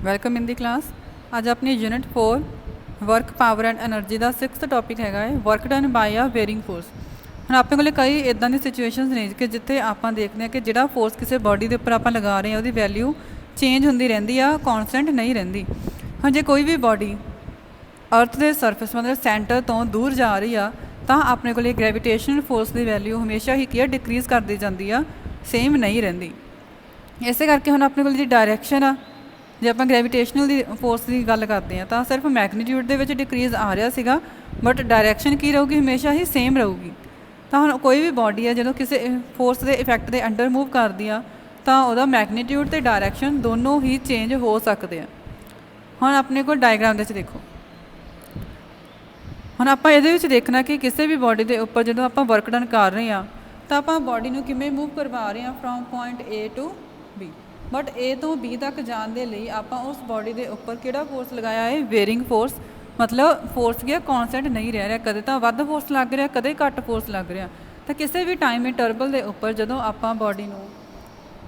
Welcome ਇਨ ਦੀ class. ਅੱਜ ਆਪਣੀ unit 4 work power and energy the 6th topic ਹੈਗਾ ਹੈ ਵਰਕ ਡਨ ਬਾਈ ਆ ਵੇਅਰਿੰਗ ਫੋਰਸ। ਹੁਣ ਆਪਣੇ ਕੋਲ ਕਈ ਇੱਦਾਂ ਦੀ ਸਿਚੁਏਸ਼ਨਸ ਨੇ ਕਿ ਜਿੱਥੇ ਆਪਾਂ ਦੇਖਦੇ ਹਾਂ ਕਿ ਜਿਹੜਾ ਫੋਰਸ ਕਿਸੇ ਬਾਡੀ ਦੇ ਉੱਪਰ ਆਪਾਂ ਲਗਾ ਰਹੇ ਹਾਂ ਉਹਦੀ ਵੈਲਿਊ ਚੇਂਜ ਹੁੰਦੀ ਰਹਿੰਦੀ ਆ, ਕੌਨਸਟੈਂਟ ਨਹੀਂ ਰਹਿੰਦੀ। ਹੁਣ ਜੇ ਕੋਈ ਵੀ ਬਾਡੀ ਅਰਥ ਦੇ ਸਰਫੇਸ ਮਤਲਬ ਸੈਂਟਰ ਤੋਂ ਦੂਰ ਜਾ ਰਹੀ ਆ ਤਾਂ ਆਪਣੇ ਕੋਲ ਗ੍ਰੈਵੀਟੇਸ਼ਨਲ ਫੋਰਸ ਦੀ ਵੈਲਿਊ ਹਮੇਸ਼ਾ ਹੀ ਕੀ ਆ ਡਿਕਰੀਜ਼ ਕਰਦੀ ਜਾਂਦੀ ਆ, ਸੇਮ ਨਹੀਂ ਰਹਿੰਦੀ। ਇਸੇ ਕਰਕੇ ਹੁਣ ਆਪਣੇ ਕੋਲ ਜਿਹੜੀ ਡਾਇਰੈਕਸ਼ਨ ਆ, ਜੇ ਆਪਾਂ ਗ੍ਰੈਵੀਟੇਸ਼ਨਲ ਦੀ ਫੋਰਸ ਦੀ ਗੱਲ ਕਰਦੇ ਹਾਂ ਤਾਂ ਸਿਰਫ ਮੈਗਨੀਟਿਊਡ ਦੇ ਵਿੱਚ ਡਿਕਰੀਜ਼ ਆ ਰਿਹਾ ਸੀਗਾ, ਬਟ ਡਾਇਰੈਕਸ਼ਨ ਕੀ ਰਹੂਗੀ, ਹਮੇਸ਼ਾ ਹੀ ਸੇਮ ਰਹੂਗੀ। ਤਾਂ ਹੁਣ ਕੋਈ ਵੀ ਬਾਡੀ ਆ ਜਦੋਂ ਕਿਸੇ ਫੋਰਸ ਦੇ ਇਫੈਕਟ ਦੇ ਅੰਡਰ ਮੂਵ ਕਰਦੀ ਆ ਤਾਂ ਉਹਦਾ ਮੈਗਨੀਟਿਊਡ ਅਤੇ ਡਾਇਰੈਕਸ਼ਨ ਦੋਨੋਂ ਹੀ ਚੇਂਜ ਹੋ ਸਕਦੇ ਆ। ਹੁਣ ਆਪਣੇ ਕੋਲ ਡਾਇਗਰਾਮ ਦੇ ਵਿੱਚ ਦੇਖੋ, ਹੁਣ ਆਪਾਂ ਇਹਦੇ ਵਿੱਚ ਦੇਖਣਾ ਕਿ ਕਿਸੇ ਵੀ ਬਾਡੀ ਦੇ ਉੱਪਰ ਜਦੋਂ ਆਪਾਂ ਵਰਕ ਡਨ ਕਰ ਰਹੇ ਹਾਂ ਤਾਂ ਆਪਾਂ ਬਾਡੀ ਨੂੰ ਕਿਵੇਂ ਮੂਵ ਕਰਵਾ ਰਹੇ ਹਾਂ from point A to B। But A ਤੋਂ B ਤੱਕ ਜਾਣ ਦੇ ਲਈ ਆਪਾਂ ਉਸ ਬਾਡੀ ਦੇ ਉੱਪਰ ਕਿਹੜਾ ਫੋਰਸ ਲਗਾਇਆ ਹੈ, ਵੇਅਰਿੰਗ ਫੋਰਸ। ਮਤਲਬ ਫੋਰਸ ਕੀ ਕੌਨਸਟੈਂਟ ਨਹੀਂ ਰਹਿ ਰਿਹਾ, ਕਦੇ ਤਾਂ ਵੱਧ ਫੋਰਸ ਲੱਗ ਰਿਹਾ, ਕਦੇ ਘੱਟ ਫੋਰਸ ਲੱਗ ਰਿਹਾ। ਤਾਂ ਕਿਸੇ ਵੀ ਟਾਈਮ ਇੰਟਰਵਲ ਦੇ ਉੱਪਰ ਜਦੋਂ ਆਪਾਂ ਬਾਡੀ ਨੂੰ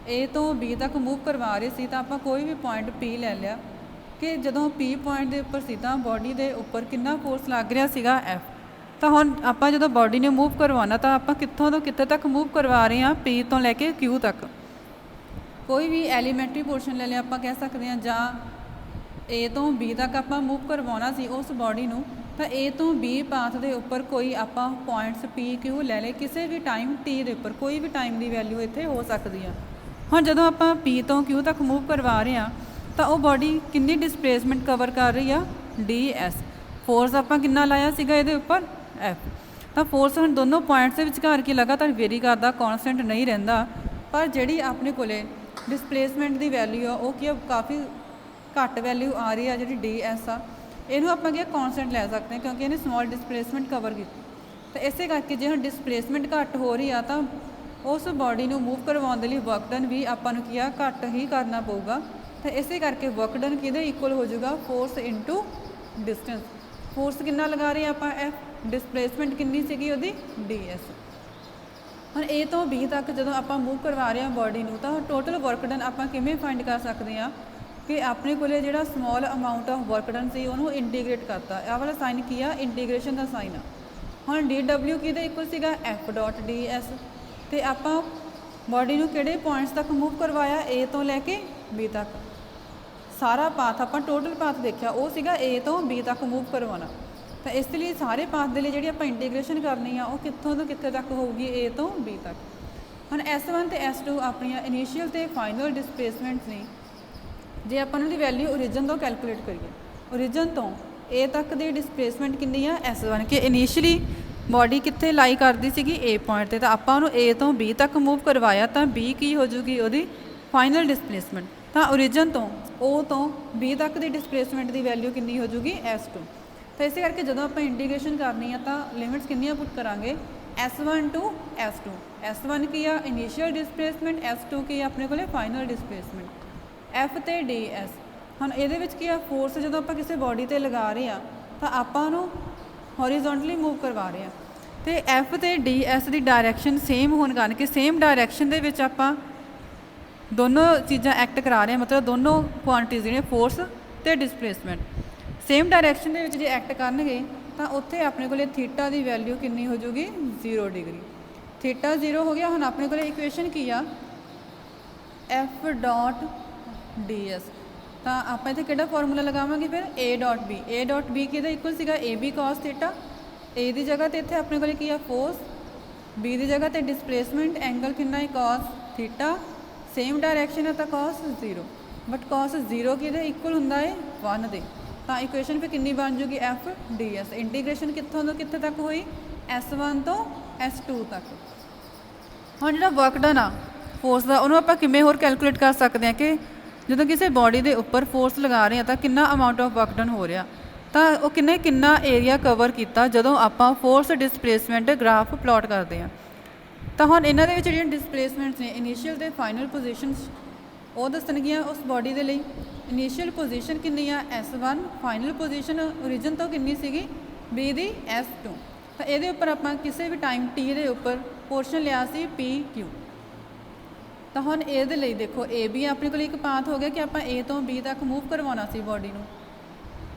A ਤੋਂ B ਤੱਕ ਮੂਵ ਕਰਵਾ ਰਹੇ ਸੀ ਤਾਂ ਆਪਾਂ ਕੋਈ ਵੀ ਪੁਆਇੰਟ P ਲੈ ਲਿਆ ਕਿ ਜਦੋਂ P ਪੁਆਇੰਟ ਦੇ ਉੱਪਰ ਸੀ ਤਾਂ ਬਾਡੀ ਦੇ ਉੱਪਰ ਕਿੰਨਾ ਫੋਰਸ ਲੱਗ ਰਿਹਾ ਸੀਗਾ, F। ਤਾਂ ਹੁਣ ਆਪਾਂ ਜਦੋਂ ਬਾਡੀ ਨੇ ਮੂਵ ਕਰਵਾਉਣਾ ਤਾਂ ਆਪਾਂ ਕਿੱਥੋਂ ਤੋਂ ਕਿੱਥੇ ਤੱਕ ਮੂਵ ਕਰਵਾ ਰਹੇ ਹਾਂ, P ਤੋਂ ਲੈ ਕੇ Q ਤੱਕ। ਕੋਈ ਵੀ ਐਲੀਮੈਂਟਰੀ ਪੋਰਸ਼ਨ ਲੈ ਲਿਆ ਆਪਾਂ ਕਹਿ ਸਕਦੇ ਹਾਂ, ਜਾਂ A ਤੋਂ B ਤੱਕ ਆਪਾਂ ਮੂਵ ਕਰਵਾਉਣਾ ਸੀ ਉਸ ਬਾਡੀ ਨੂੰ, ਤਾਂ A ਤੋਂ B ਪਾਥ ਦੇ ਉੱਪਰ ਕੋਈ ਆਪਾਂ ਪੁਆਇੰਟਸ P Q ਲੈ ਲਏ ਕਿਸੇ ਵੀ ਟਾਈਮ T ਦੇ ਉੱਪਰ, ਕੋਈ ਵੀ ਟਾਈਮ ਦੀ ਵੈਲਿਊ ਇੱਥੇ ਹੋ ਸਕਦੀ ਆ। ਹੁਣ ਜਦੋਂ ਆਪਾਂ P ਤੋਂ Q ਤੱਕ ਮੂਵ ਕਰਵਾ ਰਹੇ ਹਾਂ ਤਾਂ ਉਹ ਬਾਡੀ ਕਿੰਨੀ ਡਿਸਪਲੇਸਮੈਂਟ ਕਵਰ ਕਰ ਰਹੀ ਆ, DS। ਫੋਰਸ ਆਪਾਂ ਕਿੰਨਾ ਲਾਇਆ ਸੀਗਾ ਇਹਦੇ ਉੱਪਰ, F। ਤਾਂ ਫੋਰਸ ਹੁਣ ਦੋਨੋਂ ਪੁਆਇੰਟਸ ਦੇ ਵਿਚਕਾਰ ਕੀ ਲਗਾਤਾਰ ਵੇਰੀ ਕਰਦਾ, ਕੌਨਸਟੈਂਟ ਨਹੀਂ ਰਹਿੰਦਾ। ਪਰ ਜਿਹੜੀ ਆਪਣੇ ਕੋਲੇ ਡਿਸਪਲੇਸਮੈਂਟ ਦੀ ਵੈਲਿਊ ਆ ਉਹ ਕੀ ਆ, ਕਾਫੀ ਘੱਟ ਵੈਲਿਊ ਆ ਰਹੀ ਆ ਜਿਹੜੀ DS ਆ। ਇਹਨੂੰ ਆਪਾਂ ਕੀ ਕੌਨਸਟੈਂਟ ਲੈ ਸਕਦੇ ਹਾਂ ਕਿਉਂਕਿ ਇਹਨੇ ਸਮਾਲ ਡਿਸਪਲੇਸਮੈਂਟ ਕਵਰ ਕੀਤੀ। ਤਾਂ ਇਸੇ ਕਰਕੇ ਜੇ ਹੁਣ ਡਿਸਪਲੇਸਮੈਂਟ ਘੱਟ ਹੋ ਰਹੀ ਆ ਤਾਂ ਉਸ ਬਾਡੀ ਨੂੰ ਮੂਵ ਕਰਵਾਉਣ ਦੇ ਲਈ ਵਰਕ ਡਨ ਵੀ ਆਪਾਂ ਨੂੰ ਕੀ ਆ ਘੱਟ ਹੀ ਕਰਨਾ ਪਊਗਾ। ਤਾਂ ਇਸੇ ਕਰਕੇ ਵਰਕ ਡਨ ਕਿਹਦੇ ਇਕੁਅਲ ਹੋ ਜਾਊਗਾ, ਫੋਰਸ ਇਨਟੂ ਡਿਸਟੈਂਸ। ਫੋਰਸ ਕਿੰਨਾ ਲਗਾ ਰਹੇ ਆਪਾਂ, F। ਡਿਸਪਲੇਸਮੈਂਟ ਕਿੰਨੀ ਸੀਗੀ ਉਹਦੀ, DS। ਹੁਣ A ਤੋਂ B ਤੱਕ ਜਦੋਂ ਆਪਾਂ ਮੂਵ ਕਰਵਾ ਰਹੇ ਹਾਂ ਬਾਡੀ ਨੂੰ ਤਾਂ ਟੋਟਲ ਵਰਕ ਡਨ ਆਪਾਂ ਕਿਵੇਂ ਫਾਈਂਡ ਕਰ ਸਕਦੇ ਹਾਂ ਕਿ ਆਪਣੇ ਕੋਲੇ ਜਿਹੜਾ small amount of work done ਸੀ ਉਹਨੂੰ ਇੰਟੀਗ੍ਰੇਟ ਕਰਤਾ। ਇਹ ਵਾਲਾ ਸਾਈਨ ਕੀ ਆ, ਇੰਟੀਗ੍ਰੇਸ਼ਨ ਦਾ ਸਾਈਨ ਆ। ਹੁਣ DW ਕਿਹਦੇ ਇਕੁਅਲ ਸੀਗਾ, F ਡੋਟ DS। ਅਤੇ ਆਪਾਂ ਬਾਡੀ ਨੂੰ ਕਿਹੜੇ ਪੁਆਇੰਟਸ ਤੱਕ ਮੂਵ ਕਰਵਾਇਆ, A ਤੋਂ ਲੈ ਕੇ B ਤੱਕ। ਸਾਰਾ ਪਾਥ ਆਪਾਂ ਟੋਟਲ ਪਾਥ ਦੇਖਿਆ ਉਹ ਸੀਗਾ A ਤੋਂ B ਤੱਕ ਮੂਵ ਕਰਵਾਉਣਾ। ਤਾਂ ਇਸ ਲਈ ਸਾਰੇ ਪਾਥ ਦੇ ਲਈ ਜਿਹੜੀ ਆਪਾਂ ਇੰਟੀਗ੍ਰੇਸ਼ਨ ਕਰਨੀ ਆ ਉਹ ਕਿੱਥੋਂ ਤੋਂ ਕਿੱਥੇ ਤੱਕ ਹੋਊਗੀ, A ਤੋਂ B ਤੱਕ। ਹੁਣ S1 ਅਤੇ S2 ਆਪਣੀਆਂ ਇਨੀਸ਼ੀਅਲ ਅਤੇ ਫਾਈਨਲ ਡਿਸਪਲੇਸਮੈਂਟਸ ਨੇ। ਜੇ ਆਪਾਂ ਉਹਨਾਂ ਦੀ ਵੈਲਿਊ ਓਰੀਜਨ ਤੋਂ ਕੈਲਕੂਲੇਟ ਕਰੀਏ, ਓਰੀਜਨ ਤੋਂ A ਤੱਕ ਦੀ ਡਿਸਪਲੇਸਮੈਂਟ ਕਿੰਨੀ ਆ, S1। ਕਿ ਇਨੀਸ਼ੀਅਲੀ ਬਾਡੀ ਕਿੱਥੇ ਲਾਈ ਕਰਦੀ ਸੀਗੀ, A ਪੁਆਇੰਟ 'ਤੇ। ਤਾਂ ਆਪਾਂ ਉਹਨੂੰ A ਤੋਂ B ਤੱਕ ਮੂਵ ਕਰਵਾਇਆ ਤਾਂ B ਕੀ ਹੋ ਜੂਗੀ, ਉਹਦੀ ਫਾਈਨਲ ਡਿਸਪਲੇਸਮੈਂਟ। ਤਾਂ ਓਰੀਜਨ ਤੋਂ O ਤੋਂ B ਤੱਕ ਦੀ ਡਿਸਪਲੇਸਮੈਂਟ ਦੀ ਵੈਲਿਊ ਕਿੰਨੀ ਹੋ ਜੂਗੀ, S2। ਤਾਂ ਇਸੇ ਕਰਕੇ ਜਦੋਂ ਆਪਾਂ ਇੰਟੀਗ੍ਰੇਸ਼ਨ ਕਰਨੀ ਆ ਤਾਂ ਲਿਮਿਟਸ ਕਿੰਨੀਆਂ ਪੁੱਟ ਕਰਾਂਗੇ, S1 ਟੂ S2। S1 ਕੀ ਆ ਇਨੀਸ਼ੀਅਲ ਡਿਸਪਲੇਸਮੈਂਟ, S2 ਕੀ ਆ ਆਪਣੇ ਕੋਲੇ ਫਾਈਨਲ ਡਿਸਪਲੇਸਮੈਂਟ। F ਅਤੇ DS। ਹੁਣ ਇਹਦੇ ਵਿੱਚ ਕੀ ਆ, ਫੋਰਸ ਜਦੋਂ ਆਪਾਂ ਕਿਸੇ ਬਾਡੀ 'ਤੇ ਲਗਾ ਰਹੇ ਆ ਤਾਂ ਆਪਾਂ ਉਹਨੂੰ ਹੌਰੀਜ਼ੋਂਟਲੀ ਮੂਵ ਕਰਵਾ ਰਹੇ ਆ। ਅਤੇ F ਅਤੇ DS ਦੀ ਡਾਇਰੈਕਸ਼ਨ ਸੇਮ ਹੋਣ ਕਾਰਨ ਕਿ ਸੇਮ ਡਾਇਰੈਕਸ਼ਨ ਦੇ ਵਿੱਚ ਆਪਾਂ ਦੋਨੋਂ ਚੀਜ਼ਾਂ ਐਕਟ ਕਰਾ ਰਹੇ ਹਾਂ, ਮਤਲਬ ਦੋਨੋਂ ਕੁਆਂਟੀਜ਼ ਜਿਹੜੀਆਂ ਫੋਰਸ ਅਤੇ ਡਿਸਪਲੇਸਮੈਂਟ ਸੇਮ ਡਾਇਰੈਕਸ਼ਨ ਦੇ ਵਿੱਚ ਜੇ ਐਕਟ ਕਰਨਗੇ ਤਾਂ ਉੱਥੇ ਆਪਣੇ ਕੋਲ ਥੀਟਾ ਦੀ ਵੈਲਿਊ ਕਿੰਨੀ ਹੋ ਜੂਗੀ, 0 ਡਿਗਰੀ। ਥੀਟਾ 0 ਹੋ ਗਿਆ। ਹੁਣ ਆਪਣੇ ਕੋਲ ਇਕੁਏਸ਼ਨ ਕੀ ਆ, F ਡੋਟ DS। ਤਾਂ ਆਪਾਂ ਇੱਥੇ ਕਿਹੜਾ ਫਾਰਮੂਲਾ ਲਗਾਵਾਂਗੇ ਫਿਰ, A dot B। A dot B ਕਿਹਦਾ ਇਕੁਅਲ ਸੀਗਾ, AB cos ਥੀਟਾ। A ਦੀ ਜਗ੍ਹਾ 'ਤੇ ਇੱਥੇ ਆਪਣੇ ਕੋਲ ਕੀ ਆ, ਫੋਰਸ। B ਦੀ ਜਗ੍ਹਾ 'ਤੇ ਡਿਸਪਲੇਸਮੈਂਟ, ਐਂਗਲ ਕਿੰਨਾ ਹੈ, cos ਥੀਟਾ। ਸੇਮ ਡਾਇਰੈਕਸ਼ਨ ਹੈ ਤਾਂ cos 0, ਬਟ cos 0 ਕਿਹਦੇ ਇਕੁਅਲ ਹੁੰਦਾ ਹੈ, 1 ਦੇ। ਤਾਂ ਇਕੁਏਸ਼ਨ ਫਿਰ ਕਿੰਨੀ ਬਣ ਜੂਗੀ, F DS। ਇੰਟੀਗ੍ਰੇਸ਼ਨ ਕਿੱਥੋਂ ਤੋਂ ਕਿੱਥੇ ਤੱਕ ਹੋਈ, S1 ਤੋਂ S2 ਤੱਕ। ਹੁਣ ਜਿਹੜਾ ਵਰਕ ਡਨ ਆ ਫੋਰਸ ਦਾ ਉਹਨੂੰ ਆਪਾਂ ਕਿਵੇਂ ਹੋਰ ਕੈਲਕੂਲੇਟ ਕਰ ਸਕਦੇ ਹਾਂ ਕਿ ਜਦੋਂ ਕਿਸੇ ਬਾਡੀ ਦੇ ਉੱਪਰ ਫੋਰਸ ਲਗਾ ਰਹੇ ਹਾਂ ਤਾਂ ਕਿੰਨਾ ਅਮਾਊਂਟ ਆਫ ਵਰਕ ਡਨ ਹੋ ਰਿਹਾ। ਤਾਂ ਉਹ ਕਿੰਨਾ ਏਰੀਆ ਕਵਰ ਕੀਤਾ ਜਦੋਂ ਆਪਾਂ ਫੋਰਸ ਡਿਸਪਲੇਸਮੈਂਟ ਗ੍ਰਾਫ ਪਲਾਟ ਕਰਦੇ ਹਾਂ। ਤਾਂ ਹੁਣ ਇਹਨਾਂ ਦੇ ਵਿੱਚ ਜਿਹੜੀਆਂ ਡਿਸਪਲੇਸਮੈਂਟਸ ਨੇ ਇਨੀਸ਼ੀਅਲ ਅਤੇ ਫਾਈਨਲ ਪੋਜੀਸ਼ਨਸ ਉਹ ਦੱਸਣਗੀਆਂ ਉਸ ਬਾਡੀ ਦੇ ਲਈ। ਇਨੀਸ਼ੀਅਲ ਪੋਜੀਸ਼ਨ ਕਿੰਨੀ ਆ, S1। ਫਾਈਨਲ ਪੋਜੀਸ਼ਨ ਓਰੀਜਨ ਤੋਂ ਕਿੰਨੀ ਸੀਗੀ, B ਦੀ S2। ਤਾਂ ਇਹਦੇ ਉੱਪਰ ਆਪਾਂ ਕਿਸੇ ਵੀ ਟਾਈਮ T ਦੇ ਉੱਪਰ ਪੋਰਸ਼ਨ ਲਿਆ ਸੀ PQ। ਤਾਂ ਹੁਣ ਇਹਦੇ ਲਈ ਦੇਖੋ ਏ ਬੀ ਆਪਣੇ ਕੋਲ ਇੱਕ ਪਾਥ ਹੋ ਗਿਆ ਕਿ ਆਪਾਂ ਏ ਤੋਂ ਬੀ ਤੱਕ ਮੂਵ ਕਰਵਾਉਣਾ ਸੀ ਬੋਡੀ ਨੂੰ।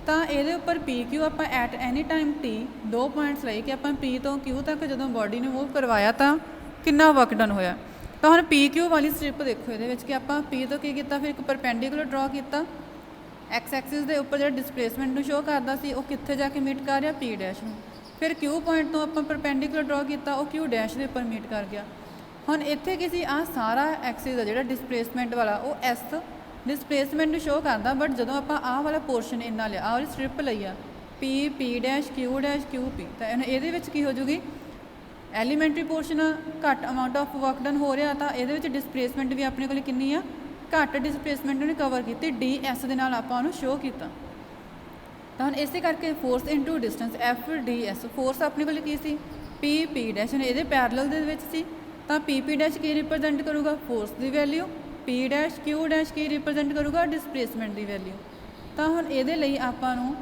ਤਾਂ ਇਹਦੇ ਉੱਪਰ ਪੀ ਕਿਊ ਆਪਾਂ at any time T 2 points ਲਈ ਕਿ ਆਪਾਂ ਪੀ ਤੋਂ ਕਿਊ ਤੱਕ ਜਦੋਂ ਬੋਡੀ ਨੂੰ ਮੂਵ ਕਰਵਾਇਆ ਤਾਂ ਕਿੰਨਾ ਵਰਕ ਡਨ ਹੋਇਆ। ਤਾਂ ਹੁਣ ਪੀ ਕਿਊ ਵਾਲੀ ਸਟ੍ਰਿਪ ਦੇਖੋ ਇਹਦੇ ਵਿੱਚ ਕਿ ਆਪਾਂ ਪੀ ਤੋਂ ਕੀ ਕੀਤਾ, ਫਿਰ ਇੱਕ ਪਰਪੈਂਡੀਕੂਲਰ ਡਰਾ ਕੀਤਾ ਐਕਸ ਐਕਸਿਸ ਦੇ ਉੱਪਰ ਜਿਹੜਾ ਡਿਸਪਲੇਸਮੈਂਟ ਨੂੰ ਸ਼ੋ ਕਰਦਾ ਸੀ ਉਹ ਕਿੱਥੇ ਜਾ ਕੇ ਮੀਟ ਕਰ ਰਿਹਾ, ਪੀ ਡੈਸ਼ ਨੂੰ। ਫਿਰ ਕਿਊ ਪੁਆਇੰਟ ਤੋਂ ਆਪਾਂ ਪਰਪੈਂਡੀਕੂਲਰ ਡਰਾ ਕੀਤਾ, ਉਹ ਕਿਊ ਡੈਸ਼ ਦੇ ਉੱਪਰ ਮੀਟ ਕਰ ਗਿਆ। ਹੁਣ ਇੱਥੇ ਕਿਸੇ ਆਹ ਸਾਰਾ ਐਕਸਿਸ ਆ ਜਿਹੜਾ ਡਿਸਪਲੇਸਮੈਂਟ ਵਾਲਾ ਉਹ ਐਸ ਡਿਸਪਲੇਸਮੈਂਟ ਨੂੰ ਸ਼ੋ ਕਰਦਾ, ਬਟ ਜਦੋਂ ਆਪਾਂ ਆਹ ਵਾਲਾ ਪੋਰਸ਼ਨ ਇੰਨਾ ਲਿਆ, ਆਹ ਵਾਲੀ ਸਟ੍ਰਿਪ ਲਈ ਆ ਪੀ ਪੀ ਡੈਸ਼ ਕਿਊ ਪੀ, ਤਾਂ ਇਹਦੇ ਵਿੱਚ ਕੀ ਹੋ ਜੂਗੀ, ਐਲੀਮੈਂਟਰੀ ਪੋਰਸ਼ਨ ਘੱਟ ਅਮਾਊਂਟ ਆਫ ਵਰਕ ਡਨ ਹੋ ਰਿਹਾ, ਤਾਂ ਇਹਦੇ ਵਿੱਚ ਡਿਸਪਲੇਸਮੈਂਟ ਵੀ ਆਪਣੇ ਕੋਲ ਕਿੰਨੀ ਆ, ਘੱਟ ਡਿਸਪਲੇਸਮੈਂਟ ਨੂੰ ਕਵਰ ਕੀਤੀ, ਡੀ ਐਸ ਦੇ ਨਾਲ ਆਪਾਂ ਉਹਨੂੰ ਸ਼ੋ ਕੀਤਾ। ਤਾਂ ਹੁਣ ਇਸੇ ਕਰਕੇ force into distance F D S, force ਆਪਣੇ ਕੋਲ ਕੀ ਸੀ, ਪੀ ਪੀ ਡੈਸ਼, ਇਹਦੇ ਪੈਰਲਲ ਦੇ ਵਿੱਚ ਸੀ, ਤਾਂ ਪੀ ਪੀ ਡੈਸ਼ ਕੀ ਰਿਪਰਜੈਂਟ ਕਰੂਗਾ, ਫੋਰਸ ਦੀ ਵੈਲਿਊ, ਪੀ ਡੈਸ਼ ਕਿਊ ਡੈਸ਼ ਕੀ ਰਿਪਰਜੈਂਟ ਕਰੂਗਾ, ਡਿਸਪਲੇਸਮੈਂਟ ਦੀ ਵੈਲਿਊ। ਤਾਂ ਹੁਣ ਇਹਦੇ ਲਈ ਆਪਾਂ ਨੂੰ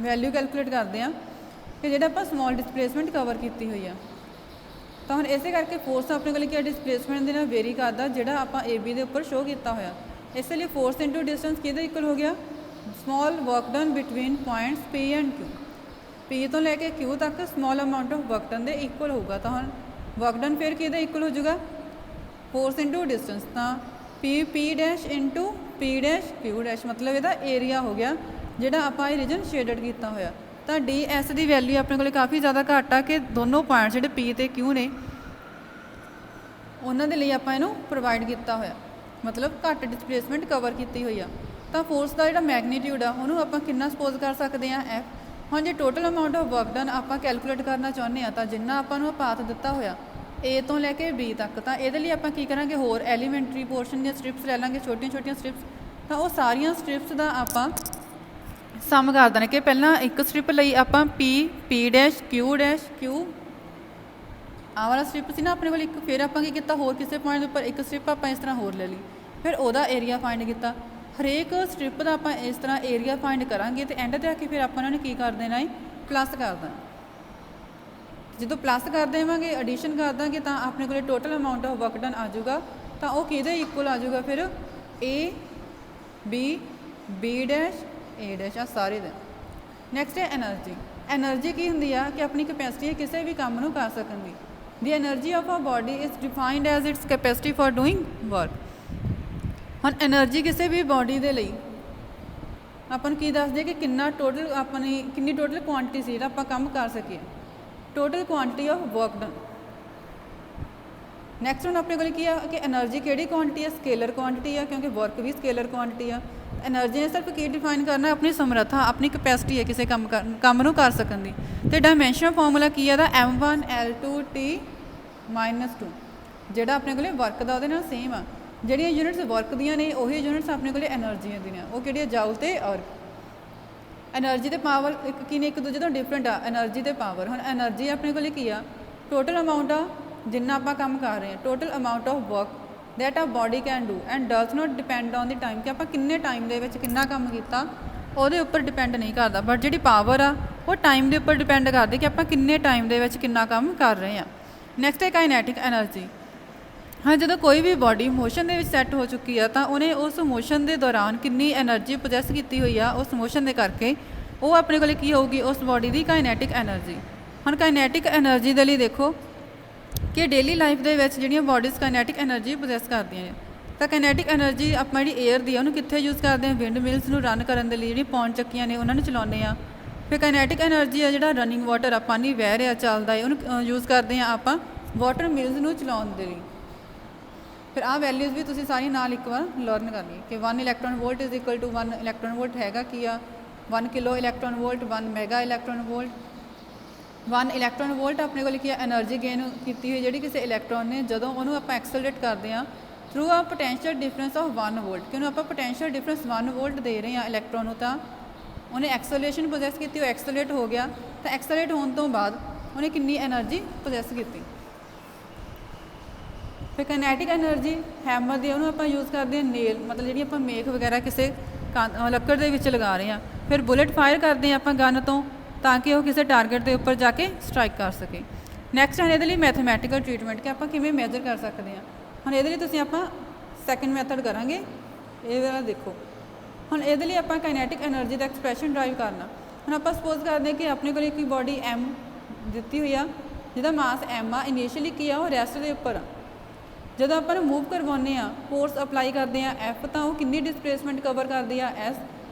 ਵੈਲਿਊ ਕੈਲਕੂਲੇਟ ਕਰਦੇ ਹਾਂ ਕਿ ਜਿਹੜਾ ਆਪਾਂ ਸਮਾਲ ਡਿਸਪਲੇਸਮੈਂਟ ਕਵਰ ਕੀਤੀ ਹੋਈ ਆ। ਤਾਂ ਹੁਣ ਇਸੇ ਕਰਕੇ ਫੋਰਸ ਆਪਣੇ ਕੋਲ ਕੀ ਡਿਸਪਲੇਸਮੈਂਟ ਦੇ ਨਾਲ ਵੇਰੀ ਕਰਦਾ ਜਿਹੜਾ ਆਪਾਂ ਏ ਬੀ ਦੇ ਉੱਪਰ ਸ਼ੋ ਕੀਤਾ ਹੋਇਆ। ਇਸੇ ਲਈ ਫੋਰਸ ਇਨਟੂ ਡਿਸਟੈਂਸ ਕਿਹਦੇ ਇਕੁਅਲ ਹੋ ਗਿਆ, small work done between points P and Q, P ਤੋਂ ਲੈ ਕੇ ਕਿਊ ਤੱਕ small amount of work done ਦੇ ਇਕੁਅਲ ਹੋਊਗਾ। ਤਾਂ ਹੁਣ ਵਰਕ ਡਨ ਫਿਰ ਕਿਹਦੇ ਇਕੁਅਲ ਹੋ ਜਾਊਗਾ, ਫੋਰਸ ਇਨਟੂ ਡਿਸਟੈਂਸ, ਤਾਂ ਪੀ ਪੀ ਡੈਸ਼ ਇਨਟੂ ਪੀ ਡੈਸ਼ ਕਿਊ ਡੈਸ਼, ਮਤਲਬ ਇਹਦਾ ਏਰੀਆ ਹੋ ਗਿਆ ਜਿਹੜਾ ਆਪਾਂ ਇਹ ਰੀਜਨ ਸ਼ੇਡਡ ਕੀਤਾ ਹੋਇਆ। ਤਾਂ ਡੀ ਐਸ ਦੀ ਵੈਲਿਊ ਆਪਣੇ ਕੋਲ ਕਾਫੀ ਜ਼ਿਆਦਾ ਘੱਟ ਆ ਕਿ ਦੋਨੋਂ ਪੁਆਇੰਟ ਜਿਹੜੇ ਪੀ ਅਤੇ ਕਿਊ ਨੇ ਉਹਨਾਂ ਦੇ ਲਈ ਆਪਾਂ ਇਹਨੂੰ ਪ੍ਰੋਵਾਈਡ ਕੀਤਾ ਹੋਇਆ, ਮਤਲਬ ਘੱਟ ਡਿਸਪਲੇਸਮੈਂਟ ਕਵਰ ਕੀਤੀ ਹੋਈ ਆ। ਤਾਂ ਫੋਰਸ ਦਾ ਜਿਹੜਾ ਮੈਗਨੀਟਿਊਡ ਆ ਉਹਨੂੰ ਆਪਾਂ ਕਿੰਨਾ ਸਪੋਜ਼ ਕਰ ਸਕਦੇ ਹਾਂ, ਐਫ। ਹੁਣ ਜੇ total amount of work done ਆਪਾਂ ਕੈਲਕੂਲੇਟ ਕਰਨਾ ਚਾਹੁੰਦੇ ਹਾਂ ਤਾਂ ਜਿੰਨਾ ਆਪਾਂ ਨੂੰ ਪਾਥ ਦਿੱਤਾ ਹੋਇਆ ਏ ਤੋਂ ਲੈ ਕੇ ਬੀ ਤੱਕ, ਤਾਂ ਇਹਦੇ ਲਈ ਆਪਾਂ ਕੀ ਕਰਾਂਗੇ, ਹੋਰ ਐਲੀਮੈਂਟਰੀ ਪੋਰਸ਼ਨ ਦੀਆਂ ਸਟ੍ਰਿਪਸ ਲੈ ਲਾਂਗੇ, ਛੋਟੀਆਂ ਛੋਟੀਆਂ ਸਟ੍ਰਿਪਸ। ਤਾਂ ਉਹ ਸਾਰੀਆਂ ਸਟ੍ਰਿਪਸ ਦਾ ਆਪਾਂ ਸਮ ਕਰ ਦੇਣਾ ਕਿ ਪਹਿਲਾਂ ਇੱਕ ਸਟ੍ਰਿਪ ਲਈ ਆਪਾਂ ਪੀ ਪੀ ਡੈਸ਼ ਕਿਊ ਆਹ ਵਾਲਾ ਸਟ੍ਰਿਪ ਸੀ ਨਾ ਆਪਣੇ ਕੋਲ ਇੱਕ, ਫਿਰ ਆਪਾਂ ਕੀ ਕੀਤਾ, ਹੋਰ ਕਿਸੇ ਪੁਆਇੰਟ ਦੇ ਉੱਪਰ ਇੱਕ ਸਟ੍ਰਿਪ ਆਪਾਂ ਇਸ ਤਰ੍ਹਾਂ ਹੋਰ ਲੈ ਲਈ, ਫਿਰ ਉਹਦਾ ਏਰੀਆ ਫਾਈਂਡ ਕੀਤਾ। ਹਰੇਕ ਸਟ੍ਰਿਪ ਦਾ ਆਪਾਂ ਇਸ ਤਰ੍ਹਾਂ ਏਰੀਆ ਫਾਈਂਡ ਕਰਾਂਗੇ ਅਤੇ ਐਂਡ 'ਤੇ ਆ ਕੇ ਫਿਰ ਆਪਾਂ ਉਹਨਾਂ ਨੇ ਕੀ ਕਰ ਦੇਣਾ ਹੈ, ਪਲੱਸ ਕਰ ਦੇਣਾ। ਜਦੋਂ ਪਲੱਸ ਕਰ ਦੇਵਾਂਗੇ, ਐਡੀਸ਼ਨ ਕਰ ਦਾਂਗੇ, ਤਾਂ ਆਪਣੇ ਕੋਲ total amount of work done ਆ ਜਾਊਗਾ। ਤਾਂ ਉਹ ਕਿਹਦੇ ਇਕੁਅਲ ਆ ਜਾਊਗਾ, ਫਿਰ A B B dash A dash, ਆ ਸਾਰੇ ਦੇ। ਨੈਕਸਟ ਹੈ ਐਨਰਜੀ। ਐਨਰਜੀ ਕੀ ਹੁੰਦੀ ਆ ਕਿ ਆਪਣੀ ਕੈਪੈਸਿਟੀ ਹੈ ਕਿਸੇ ਵੀ ਕੰਮ ਨੂੰ ਕਰ ਸਕਣ ਦੀ। ਦੀ ਐਨਰਜੀ ਆਫ ਆ body is defined as it's capacity for doing work. ਹੁਣ ਐਨਰਜੀ ਕਿਸੇ ਵੀ ਬੋਡੀ ਦੇ ਲਈ ਆਪਾਂ ਨੂੰ ਕੀ ਦੱਸਦੇ ਆ ਕਿ ਕਿੰਨਾ ਟੋਟਲ ਆਪਣੀ ਕਿੰਨੀ ਟੋਟਲ ਕੁਆਂਟਿਟੀ ਸੀ ਜਿਹੜਾ ਆਪਾਂ ਕੰਮ ਕਰ ਸਕੀਏ, total quantity of work done. Next ਹੁਣ ਆਪਣੇ ਕੋਲ ਕੀ ਆ ਕਿ ਐਨਰਜੀ ਕਿਹੜੀ ਕੁਆਂਟਿਟੀ ਆ, ਸਕੇਲਰ ਕੁਆਂਟਿਟੀ ਆ, ਕਿਉਂਕਿ ਵਰਕ ਵੀ ਸਕੇਲਰ ਕੁਆਂਟਿਟੀ ਆ। ਐਨਰਜੀ ਨੇ ਸਿਰਫ ਕੀ ਡਿਫਾਈਨ ਕਰਨਾ, ਆਪਣੀ ਸਮਰੱਥਾ, ਆਪਣੀ ਕਪੈਸਿਟੀ ਹੈ ਕਿਸੇ ਕੰਮ ਨੂੰ ਕਰ ਸਕਣ ਦੀ। ਅਤੇ ਡਾਇਮੈਂਸ਼ਨ ਫਾਰਮੂਲਾ ਕੀ ਹੈ ਇਹਦਾ, M1L2T-2, ਜਿਹੜਾ ਆਪਣੇ ਕੋਲ ਵਰਕ ਦਾ ਉਹਦੇ ਨਾਲ ਸੇਮ ਆ। ਜਿਹੜੀਆਂ ਯੂਨਿਟਸ ਵਰਕ ਦੀਆਂ ਨੇ ਉਹੀ ਯੂਨਿਟਸ ਆਪਣੇ ਕੋਲ ਐਨਰਜੀਆਂ ਦੀਆਂ, ਉਹ ਕਿਹੜੀਆਂ, ਜਾਊਲ ਅਤੇ ਅਰਗ। ਐਨਰਜੀ ਅਤੇ ਪਾਵਰ ਕੀ ਨੇ, ਇੱਕ ਦੂਜੇ ਤੋਂ ਡਿਫਰੈਂਟ ਆ, ਐਨਰਜੀ ਅਤੇ ਪਾਵਰ। ਹੁਣ ਐਨਰਜੀ ਆਪਣੇ ਕੋਲ ਕੀ ਆ, ਟੋਟਲ ਅਮਾਊਂਟ ਆ ਜਿੰਨਾ ਆਪਾਂ ਕੰਮ ਕਰ ਰਹੇ ਹਾਂ, total amount of work that a body can do and does not depend on the time, ਕਿ ਆਪਾਂ ਕਿੰਨੇ ਟਾਈਮ ਦੇ ਵਿੱਚ ਕਿੰਨਾ ਕੰਮ ਕੀਤਾ ਉਹਦੇ ਉੱਪਰ ਡਿਪੈਂਡ ਨਹੀਂ ਕਰਦਾ। ਬਟ ਜਿਹੜੀ ਪਾਵਰ ਆ ਉਹ ਟਾਈਮ ਦੇ ਉੱਪਰ ਡਿਪੈਂਡ ਕਰਦੀ ਕਿ ਆਪਾਂ ਕਿੰਨੇ ਟਾਈਮ ਦੇ ਵਿੱਚ ਕਿੰਨਾ ਕੰਮ ਕਰ ਰਹੇ ਹਾਂ। ਨੈਕਸਟ ਹੈ ਕਾਈਨੈਟਿਕ ਐਨਰਜੀ। ਹਾਂ, ਜਦੋਂ ਕੋਈ ਵੀ ਬੋਡੀ ਮੋਸ਼ਨ ਦੇ ਵਿੱਚ ਸੈੱਟ ਹੋ ਚੁੱਕੀ ਆ ਤਾਂ ਉਹਨੇ ਉਸ ਮੋਸ਼ਨ ਦੇ ਦੌਰਾਨ ਕਿੰਨੀ ਐਨਰਜੀ ਪੋਜੈਸ ਕੀਤੀ ਹੋਈ ਆ ਉਸ ਮੋਸ਼ਨ ਦੇ ਕਰਕੇ, ਉਹ ਆਪਣੇ ਕੋਲ ਕੀ ਹੋਊਗੀ, ਉਸ ਬੋਡੀ ਦੀ ਕਾਈਨੈਟਿਕ ਐਨਰਜੀ। ਹੁਣ ਕਾਈਨੈਟਿਕ ਐਨਰਜੀ ਦੇ ਲਈ ਦੇਖੋ ਕਿ ਡੇਲੀ ਲਾਈਫ ਦੇ ਵਿੱਚ ਜਿਹੜੀਆਂ ਬੋਡੀਜ਼ ਕਾਈਨੈਟਿਕ ਐਨਰਜੀ ਪੋਜੈਸ ਕਰਦੀਆਂ ਨੇ, ਤਾਂ ਕਾਈਨੈਟਿਕ ਐਨਰਜੀ ਆਪਾਂ ਜਿਹੜੀ ਏਅਰ ਦੀ ਆ ਉਹਨੂੰ ਕਿੱਥੇ ਯੂਜ਼ ਕਰਦੇ ਹਾਂ, ਵਿੰਡ ਮਿਲਸ ਨੂੰ ਰਨ ਕਰਨ ਦੇ ਲਈ, ਜਿਹੜੀ ਪੌਣ ਚੱਕੀਆਂ ਨੇ ਉਹਨਾਂ ਨੂੰ ਚਲਾਉਂਦੇ ਆ। ਫਿਰ ਕਾਈਨੈਟਿਕ ਐਨਰਜੀ ਆ ਜਿਹੜਾ ਰਨਿੰਗ ਵਾਟਰ ਆ, ਪਾਣੀ ਵਹਿ ਰਿਹਾ ਚੱਲਦਾ ਹੈ, ਉਹਨੂੰ ਯੂਜ਼ ਕਰਦੇ ਹਾਂ ਆਪਾਂ ਵਾਟਰ ਮਿਲਸ ਨੂੰ ਚਲਾਉਣ ਦੇ ਲਈ। ਫਿਰ ਆਹ ਵੈਲਿਊਜ਼ ਵੀ ਤੁਸੀਂ ਸਾਰੀਆਂ ਨਾਲ ਇੱਕ ਵਾਰ ਲਰਨ ਕਰਨੀ ਕਿ 1 electron volt is equal to 1 electron volt ਹੈਗਾ ਕੀ ਆ, 1 kilo electron volt, 1 mega electron volt. 1 electron volt ਆਪਣੇ ਕੋਲ ਕੀ ਆ, ਐਨਰਜੀ ਗੇਨ ਕੀਤੀ ਹੋਈ ਜਿਹੜੀ ਕਿਸੇ ਇਲੈਕਟ੍ਰੋਨ ਨੇ, ਜਦੋਂ ਉਹਨੂੰ ਆਪਾਂ ਐਕਸਲਰੇਟ ਕਰਦੇ ਹਾਂ ਥਰੂ ਆ ਪੋਟੈਂਸ਼ੀਅਲ ਡਿਫਰੈਂਸ ਆਫ 1 ਵੋਲਟ, ਕਿ ਉਹਨੂੰ ਆਪਾਂ ਪੋਟੈਂਸ਼ੀਅਲ ਡਿਫਰੈਂਸ 1 ਵੋਲਟ ਦੇ ਰਹੇ ਹਾਂ ਇਲੈਕਟ੍ਰੋਨ ਨੂੰ, ਤਾਂ ਉਹਨੇ ਐਕਸਲਰੇਸ਼ਨ ਪੋਜੈਸ ਕੀਤੀ, ਉਹ ਐਕਸਲਰੇਟ ਹੋ ਗਿਆ। ਤਾਂ ਐਕਸਲਰੇਟ ਹੋਣ ਤੋਂ ਬਾਅਦ ਉਹਨੇ ਕਿੰਨੀ ਐਨਰਜੀ ਪੋਜੈਸ ਕੀਤੀ। ਫਿਰ ਕਾਈਨੈਟਿਕ ਐਨਰਜੀ ਹੈਮਰ ਦੀ, ਉਹਨੂੰ ਆਪਾਂ ਯੂਜ਼ ਕਰਦੇ ਹਾਂ ਨੇਲ, ਮਤਲਬ ਜਿਹੜੀ ਆਪਾਂ ਮੇਖ ਵਗੈਰਾ ਕਿਸੇ ਲੱਕੜ ਦੇ ਵਿੱਚ ਲਗਾ ਰਹੇ ਹਾਂ। ਫਿਰ ਬੁਲੇਟ ਫਾਇਰ ਕਰਦੇ ਹਾਂ ਆਪਾਂ ਗਨ ਤੋਂ, ਤਾਂ ਕਿ ਉਹ ਕਿਸੇ ਟਾਰਗੇਟ ਦੇ ਉੱਪਰ ਜਾ ਕੇ ਸਟ੍ਰਾਈਕ ਕਰ ਸਕੇ। ਨੈਕਸਟ ਹੈ ਇਹਦੇ ਲਈ ਮੈਥਮੈਟੀਕਲ ਟ੍ਰੀਟਮੈਂਟ ਕਿ ਆਪਾਂ ਕਿਵੇਂ ਮੈਜਰ ਕਰ ਸਕਦੇ ਹਾਂ। ਹੁਣ ਇਹਦੇ ਲਈ ਤੁਸੀਂ ਆਪਾਂ ਸੈਕੰਡ ਮੈਥਡ ਕਰਾਂਗੇ। ਇਹ ਵਾਲਾ ਦੇਖੋ, ਹੁਣ ਇਹਦੇ ਲਈ ਆਪਾਂ ਕਾਈਨੈਟਿਕ એનર્ਜੀ ਦਾ ਐਕਸਪ੍ਰੈਸ਼ਨ ਡਰਾਈਵ ਕਰਨਾ। ਹੁਣ ਆਪਾਂ ਸਪੋਜ਼ ਕਰਦੇ ਹਾਂ ਕਿ ਆਪਣੇ ਕੋਲ ਇੱਕ ਬੋਡੀ m ਦਿੱਤੀ ਹੋਈ ਆ ਜਿਹਦਾ ਮਾਸ m ਆ, ਇਨੀਸ਼ੀਅਲੀ ਕੀ ਆ ਉਹ ਰੈਸਟ ਦੇ ਉੱਪਰ ਆ। ਜਦੋਂ ਆਪਾਂ ਨੂੰ ਮੂਵ ਕਰਵਾਉਂਦੇ ਆ, ਫੋਰਸ ਅਪਲਾਈ ਕਰਦੇ ਆ F, ਤਾਂ ਉਹ ਕਿੰਨੀ ਡਿਸਪਲੇਸਮੈਂਟ ਕਵਰ ਕਰਦੀ ਆ S।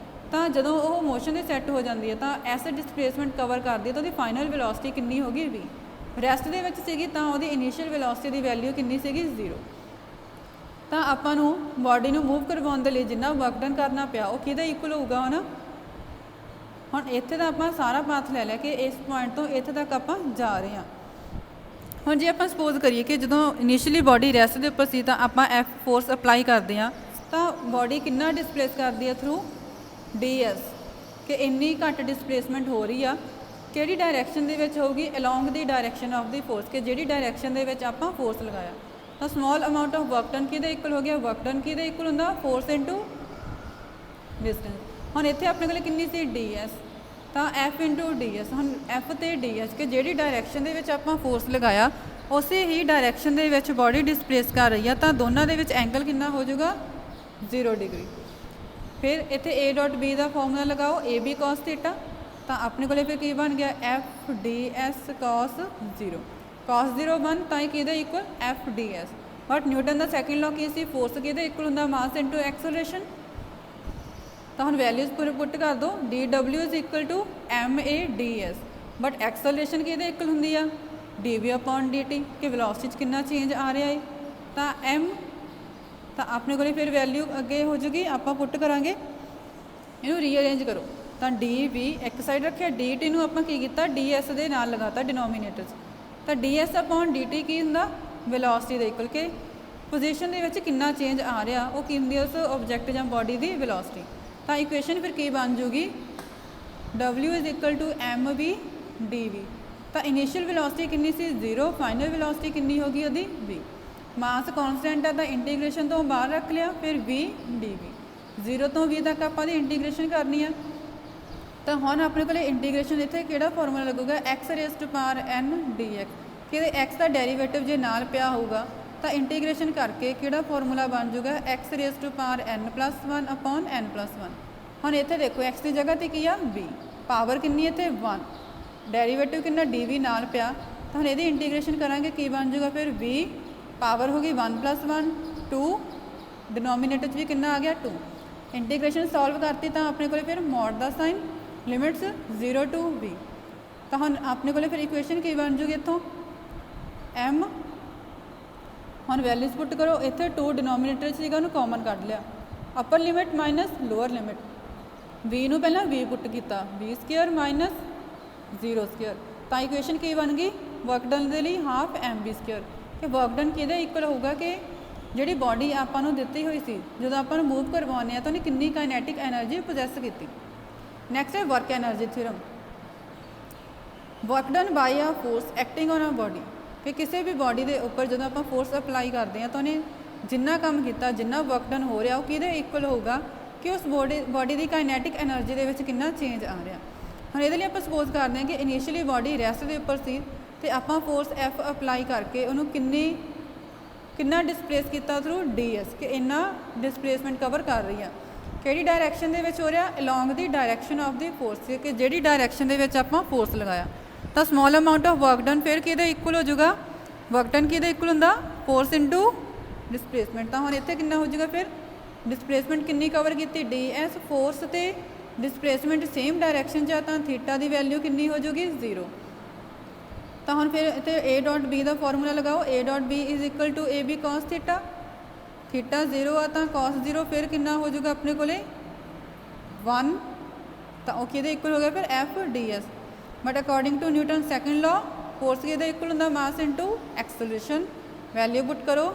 ਤਾਂ ਜਦੋਂ ਉਹ ਮੋਸ਼ਨ ਦੇ ਸੈੱਟ ਹੋ ਜਾਂਦੀ ਹੈ ਤਾਂ S ਡਿਸਪਲੇਸਮੈਂਟ ਕਵਰ ਕਰਦੀ ਹੈ ਤਾਂ ਉਹਦੀ ਫਾਈਨਲ ਵੈਲੋਸਿਟੀ ਕਿੰਨੀ ਹੋਗੀ v। ਰੈਸਟ ਦੇ ਵਿੱਚ ਸੀਗੀ ਤਾਂ ਉਹਦੀ ਇਨੀਸ਼ੀਅਲ ਵੈਲੋਸਿਟੀ ਦੀ ਵੈਲਿਊ ਕਿੰਨੀ ਸੀਗੀ 0। ਤਾਂ ਆਪਾਂ ਨੂੰ ਬਾਡੀ ਨੂੰ ਮੂਵ ਕਰਵਾਉਣ ਦੇ ਲਈ ਜਿੰਨਾ ਵਰਕ ਡਨ ਕਰਨਾ ਪਿਆ ਉਹ ਕਿਹਦੇ ਇਕੁਅਲ ਹੋਊਗਾ। ਹੁਣ ਇੱਥੇ ਤਾਂ ਆਪਾਂ ਸਾਰਾ ਪਾਥ ਲੈ ਲਿਆ ਕਿ ਇਸ ਪੁਆਇੰਟ ਤੋਂ ਇੱਥੇ ਤੱਕ ਆਪਾਂ ਜਾ ਰਹੇ ਹਾਂ। ਹੁਣ ਜੇ ਆਪਾਂ ਸਪੋਜ਼ ਕਰੀਏ ਕਿ ਜਦੋਂ ਇਨੀਸ਼ੀਅਲੀ ਬਾਡੀ ਰੈਸਟ ਦੇ ਉੱਪਰ ਸੀ ਤਾਂ ਆਪਾਂ F ਫੋਰਸ ਅਪਲਾਈ ਕਰਦੇ ਹਾਂ ਤਾਂ ਬਾਡੀ ਕਿੰਨਾ ਡਿਸਪਲੇਸ ਕਰਦੀ ਹੈ ਥਰੂ ds, ਕਿ ਇੰਨੀ ਘੱਟ ਡਿਸਪਲੇਸਮੈਂਟ ਹੋ ਰਹੀ ਆ। ਕਿਹੜੀ ਡਾਇਰੈਕਸ਼ਨ ਦੇ ਵਿੱਚ ਹੋਊਗੀ? Along the direction of the force, ਕਿ ਜਿਹੜੀ ਡਾਇਰੈਕਸ਼ਨ ਦੇ ਵਿੱਚ ਆਪਾਂ ਫੋਰਸ ਲਗਾਇਆ। ਤਾਂ small amount of work done ਕਿਹਦੇ ਇਕੁਅਲ ਹੋ ਗਿਆ? ਵਰਕ ਡਨ ਕਿਹਦੇ ਇਕੁਅਲ ਹੁੰਦਾ? Force into distance. ਹੁਣ ਇੱਥੇ ਆਪਣੇ ਕੋਲ ਕਿੰਨੀ ਸੀ? ds, ਤਾਂ F ਇੰਟੂ ds। ਹੁਣ F ਤੇ ds ਕਿ ਜਿਹੜੀ ਡਾਇਰੈਕਸ਼ਨ ਦੇ ਵਿੱਚ ਆਪਾਂ ਫੋਰਸ ਲਗਾਇਆ ਉਸੇ ਹੀ ਡਾਇਰੈਕਸ਼ਨ ਦੇ ਵਿੱਚ ਬਾਡੀ ਡਿਸਪਲੇਸ ਕਰ ਰਹੀ ਆ, ਤਾਂ ਦੋਨਾਂ ਦੇ ਵਿੱਚ ਐਂਗਲ ਕਿੰਨਾ ਹੋ ਜਾਊਗਾ? 0 ਡਿਗਰੀ। ਫਿਰ ਇੱਥੇ a ਡਾਟ b ਦਾ ਫਾਰਮੂਲਾ ਲਗਾਓ, ab cos ਥੀਟਾ। ਤਾਂ ਆਪਣੇ ਕੋਲੇ ਫਿਰ ਕੀ ਬਣ ਗਿਆ? F ds cos 0। cos 0 1 ਤਾਂ ਇਹ ਕਿਹਦੇ equal? F ds। But Newton ਦਾ ਸੈਕਿੰਡ ਲਾਅ ਕੀ ਸੀ? ਫੋਰਸ ਕਿਹਦੇ ਇਕੁਅਲ ਹੁੰਦਾ? Mass into acceleration. ਤਾਂ ਹੁਣ ਵੈਲਿਊਜ਼ ਪੂਰੇ ਪੁੱਟ ਕਰ ਦਿਓ, dw is equal to ma ds। But acceleration ਕਿਹਦੇ ਇਕੁਅਲ ਹੁੰਦੀ ਆ? dv ਅਪੋਨ dt, ਕਿ ਵੈਲੋਸਿਟੀ 'ਚ ਕਿੰਨਾ ਚੇਂਜ ਆ ਰਿਹਾ ਹੈ। ਤਾਂ m, ਤਾਂ ਆਪਣੇ ਕੋਲੇ ਫਿਰ ਵੈਲਿਊ ਅੱਗੇ ਹੋ ਜੂਗੀ, ਆਪਾਂ ਪੁੱਟ ਕਰਾਂਗੇ। ਇਹਨੂੰ ਰੀਅਰੇਂਜ ਕਰੋ ਤਾਂ dv ਇੱਕ ਸਾਈਡ ਰੱਖਿਆ, dt ਨੂੰ ਆਪਾਂ ਕੀ ਕੀਤਾ? ds ਦੇ ਨਾਲ ਲਗਾਤਾ ਡਿਨੋਮੀਨੇਟਰ 'ਚ। ਤਾਂ ds ਅਪੋਨ dt ਕੀ ਹੁੰਦਾ? ਵੈਲੋਸਿਟੀ ਦੇ ਇਕੁਅਲ, ਕਿ ਪੋਜੀਸ਼ਨ ਦੇ ਵਿੱਚ ਕਿੰਨਾ ਚੇਂਜ ਆ ਰਿਹਾ ਉਹ ਕੀ ਹੁੰਦੀ ਹੈ? ਉਸ ਆਬਜੈਕਟ ਜਾਂ ਬਾਡੀ ਦੀ ਵੈਲੋਸਿਟੀ। ਤਾਂ ਇਕੁਏਸ਼ਨ ਫਿਰ ਕੀ ਬਣ ਜੂਗੀ? w is equal to mv dv। ਤਾਂ ਇਨੀਸ਼ੀਅਲ ਵੈਲੋਸਿਟੀ ਕਿੰਨੀ ਸੀ? 0। ਫਾਈਨਲ ਵੈਲੋਸਿਟੀ ਕਿੰਨੀ ਹੋ ਗਈ ਉਹਦੀ? v। ਮਾਸ ਕੌਨਸਟੈਂਟ ਆ ਤਾਂ ਇੰਟੀਗ੍ਰੇਸ਼ਨ ਤੋਂ ਬਾਹਰ ਰੱਖ ਲਿਆ, ਫਿਰ v dv। 0 ਤੋਂ v ਤੱਕ ਆਪਾਂ ਦੀ ਇੰਟੀਗ੍ਰੇਸ਼ਨ ਕਰਨੀ ਆ। ਤਾਂ ਹੁਣ ਆਪਣੇ ਕੋਲ ਇੰਟੀਗ੍ਰੇਸ਼ਨ ਇੱਥੇ ਕਿਹੜਾ ਫਾਰਮੂਲਾ ਲੱਗੂਗਾ? x raise to power n dx, ਕਿ ਇਹਦੇ x ਦਾ ਡੈਰੀਵੇਟਿਵ ਜੇ ਨਾਲ ਪਿਆ ਹੋਊਗਾ ਤਾਂ ਇੰਟੀਗ੍ਰੇਸ਼ਨ ਕਰਕੇ ਕਿਹੜਾ ਫਾਰਮੂਲਾ ਬਣ ਜੂਗਾ? x raise to power n+1 upon n+1। ਹੁਣ ਇੱਥੇ ਦੇਖੋ x ਦੀ ਜਗ੍ਹਾ 'ਤੇ ਕੀ ਆ? b। ਪਾਵਰ ਕਿੰਨੀ ਇੱਥੇ? 1। ਡੈਰੀਵੇਟਿਵ ਕਿੰਨਾ? dv ਨਾਲ ਪਿਆ। ਤਾਂ ਹੁਣ ਇਹਦੀ ਇੰਟੀਗ੍ਰੇਸ਼ਨ ਕਰਾਂਗੇ, ਕੀ ਬਣ ਜੂਗਾ ਫਿਰ? v ਪਾਵਰ ਹੋ ਗਈ 1+1 2, ਡਿਨੋਮੀਨੇਟਰ 'ਚ ਵੀ ਕਿੰਨਾ ਆ ਗਿਆ? 2। ਇੰਟੀਗ੍ਰੇਸ਼ਨ ਸੋਲਵ ਕਰਤੀ ਤਾਂ ਆਪਣੇ ਕੋਲ ਫਿਰ ਮੋਡ ਦਾ ਸਾਈਨ, ਲਿਮਿਟਸ 0 ਟੂ v। ਤਾਂ ਹੁਣ ਆਪਣੇ ਕੋਲ ਫਿਰ ਇਕੁਏਸ਼ਨ ਕੀ ਬਣ ਜੂਗੀ ਇੱਥੋਂ? m। ਹੁਣ ਵੈਲਿਊਜ਼ ਪੁੱਟ ਕਰੋ, ਇੱਥੇ 2 ਡਿਨੋਮੀਨੇਟਰ ਸੀਗਾ ਉਹਨੂੰ ਕਾਮਨ ਕੱਢ ਲਿਆ। Upper limit minus lower limit, v ਨੂੰ ਪਹਿਲਾਂ v ਪੁੱਟ ਕੀਤਾ, v ਸਕੁਅਰ ਮਾਈਨਸ 0 ਸਕੁਅਰ। ਤਾਂ ਇਕੁਏਸ਼ਨ ਕੀ ਬਣ ਗਈ? ਵਰਕ ਡਨ ਦੇ ਲਈ ਹਾਫ mv ਸਕੁਅਰ, ਕਿ ਵਰਕ ਡਨ ਕਿਹਦੇ ਇਕੁਅਲ ਹੋਊਗਾ? ਕਿ ਜਿਹੜੀ ਬਾਡੀ ਆਪਾਂ ਨੂੰ ਦਿੱਤੀ ਹੋਈ ਸੀ ਜਦੋਂ ਆਪਾਂ ਨੂੰ ਮੂਵ ਕਰਵਾਉਂਦੇ ਆ ਤਾਂ ਉਹਨੇ ਕਿੰਨੀ ਕਾਈਨੈਟਿਕ ਐਨਰਜੀ ਪੋਜੈਸ ਕੀਤੀ। ਨੈਕਸਟ ਹੈ work energy theorem. Work done by a force acting on a body, ਕਿ ਕਿਸੇ ਵੀ ਬਾਡੀ ਦੇ ਉੱਪਰ ਜਦੋਂ ਆਪਾਂ ਫੋਰਸ ਅਪਲਾਈ ਕਰਦੇ ਹਾਂ ਤਾਂ ਉਹਨੇ ਜਿੰਨਾ ਕੰਮ ਕੀਤਾ, ਜਿੰਨਾ ਵਰਕ ਡਨ ਹੋ ਰਿਹਾ ਉਹ ਕਿਹਦੇ ਇਕੁਅਲ ਹੋਊਗਾ? ਕਿ ਉਸ ਬਾਡੀ ਦੀ ਕਾਈਨੈਟਿਕ ਐਨਰਜੀ ਦੇ ਵਿੱਚ ਕਿੰਨਾ ਚੇਂਜ ਆ ਰਿਹਾ। ਹੁਣ ਇਹਦੇ ਲਈ ਆਪਾਂ ਸਪੋਜ਼ ਕਰਦੇ ਹਾਂ ਕਿ ਇਨੀਸ਼ੀਅਲੀ ਬਾਡੀ ਰੈਸਟ ਦੇ ਉੱਪਰ ਸੀ ਤੇ ਆਪਾਂ ਫੋਰਸ F ਅਪਲਾਈ ਕਰਕੇ ਉਹਨੂੰ ਕਿੰਨਾ ਡਿਸਪਲੇਸ ਕੀਤਾ ਥਰੂ ds, ਕਿ ਇੰਨਾ ਡਿਸਪਲੇਸਮੈਂਟ ਕਵਰ ਕਰ ਰਹੀ ਆ। ਕਿਹੜੀ ਡਾਇਰੈਕਸ਼ਨ ਦੇ ਵਿੱਚ ਹੋ ਰਿਹਾ? Along the direction of the force, ਕਿ ਜਿਹੜੀ ਡਾਇਰੈਕਸ਼ਨ ਦੇ ਵਿੱਚ ਆਪਾਂ ਫੋਰਸ ਲਗਾਇਆ। ਤਾਂ small amount of work done ਫਿਰ ਕਿਹਦੇ ਇਕੁਅਲ ਹੋ ਜਾਊਗਾ? ਵਰਕ ਡਨ ਕਿਹਦੇ ਇਕੁਅਲ ਹੁੰਦਾ? Force into displacement. ਤਾਂ ਹੁਣ ਇੱਥੇ ਕਿੰਨਾ ਹੋ ਜਾਊਗਾ ਫਿਰ? ਡਿਸਪਲੇਸਮੈਂਟ ਕਿੰਨੀ ਕਵਰ ਕੀਤੀ? ds। ਫੋਰਸ ਤੇ ਡਿਸਪਲੇਸਮੈਂਟ ਸੇਮ ਡਾਇਰੈਕਸ਼ਨ 'ਚ ਆ ਤਾਂ ਥੀਟਾ ਦੀ ਵੈਲਿਊ ਕਿੰਨੀ ਹੋ ਜਾਊਗੀ? 0। ਤਾਂ ਹੁਣ ਫਿਰ ਇੱਥੇ a ਡਾਟ b ਦਾ ਫਾਰਮੂਲਾ ਲਗਾਓ, a dot b is equal to ab cos theta. Theta 0 ਆ ਤਾਂ cos 0 ਫਿਰ ਕਿੰਨਾ ਹੋ ਜਾਊਗਾ ਆਪਣੇ ਕੋਲੇ? 1। ਤਾਂ ਉਹ ਕਿਹਦੇ ਇਕੁਅਲ ਹੋ ਗਿਆ ਫਿਰ? f ds। But according to Newton second law force ਕਿਹਦੇ ਇਕੁਅਲ ਹੁੰਦਾ? Mass into acceleration. Value put ਕਰੋ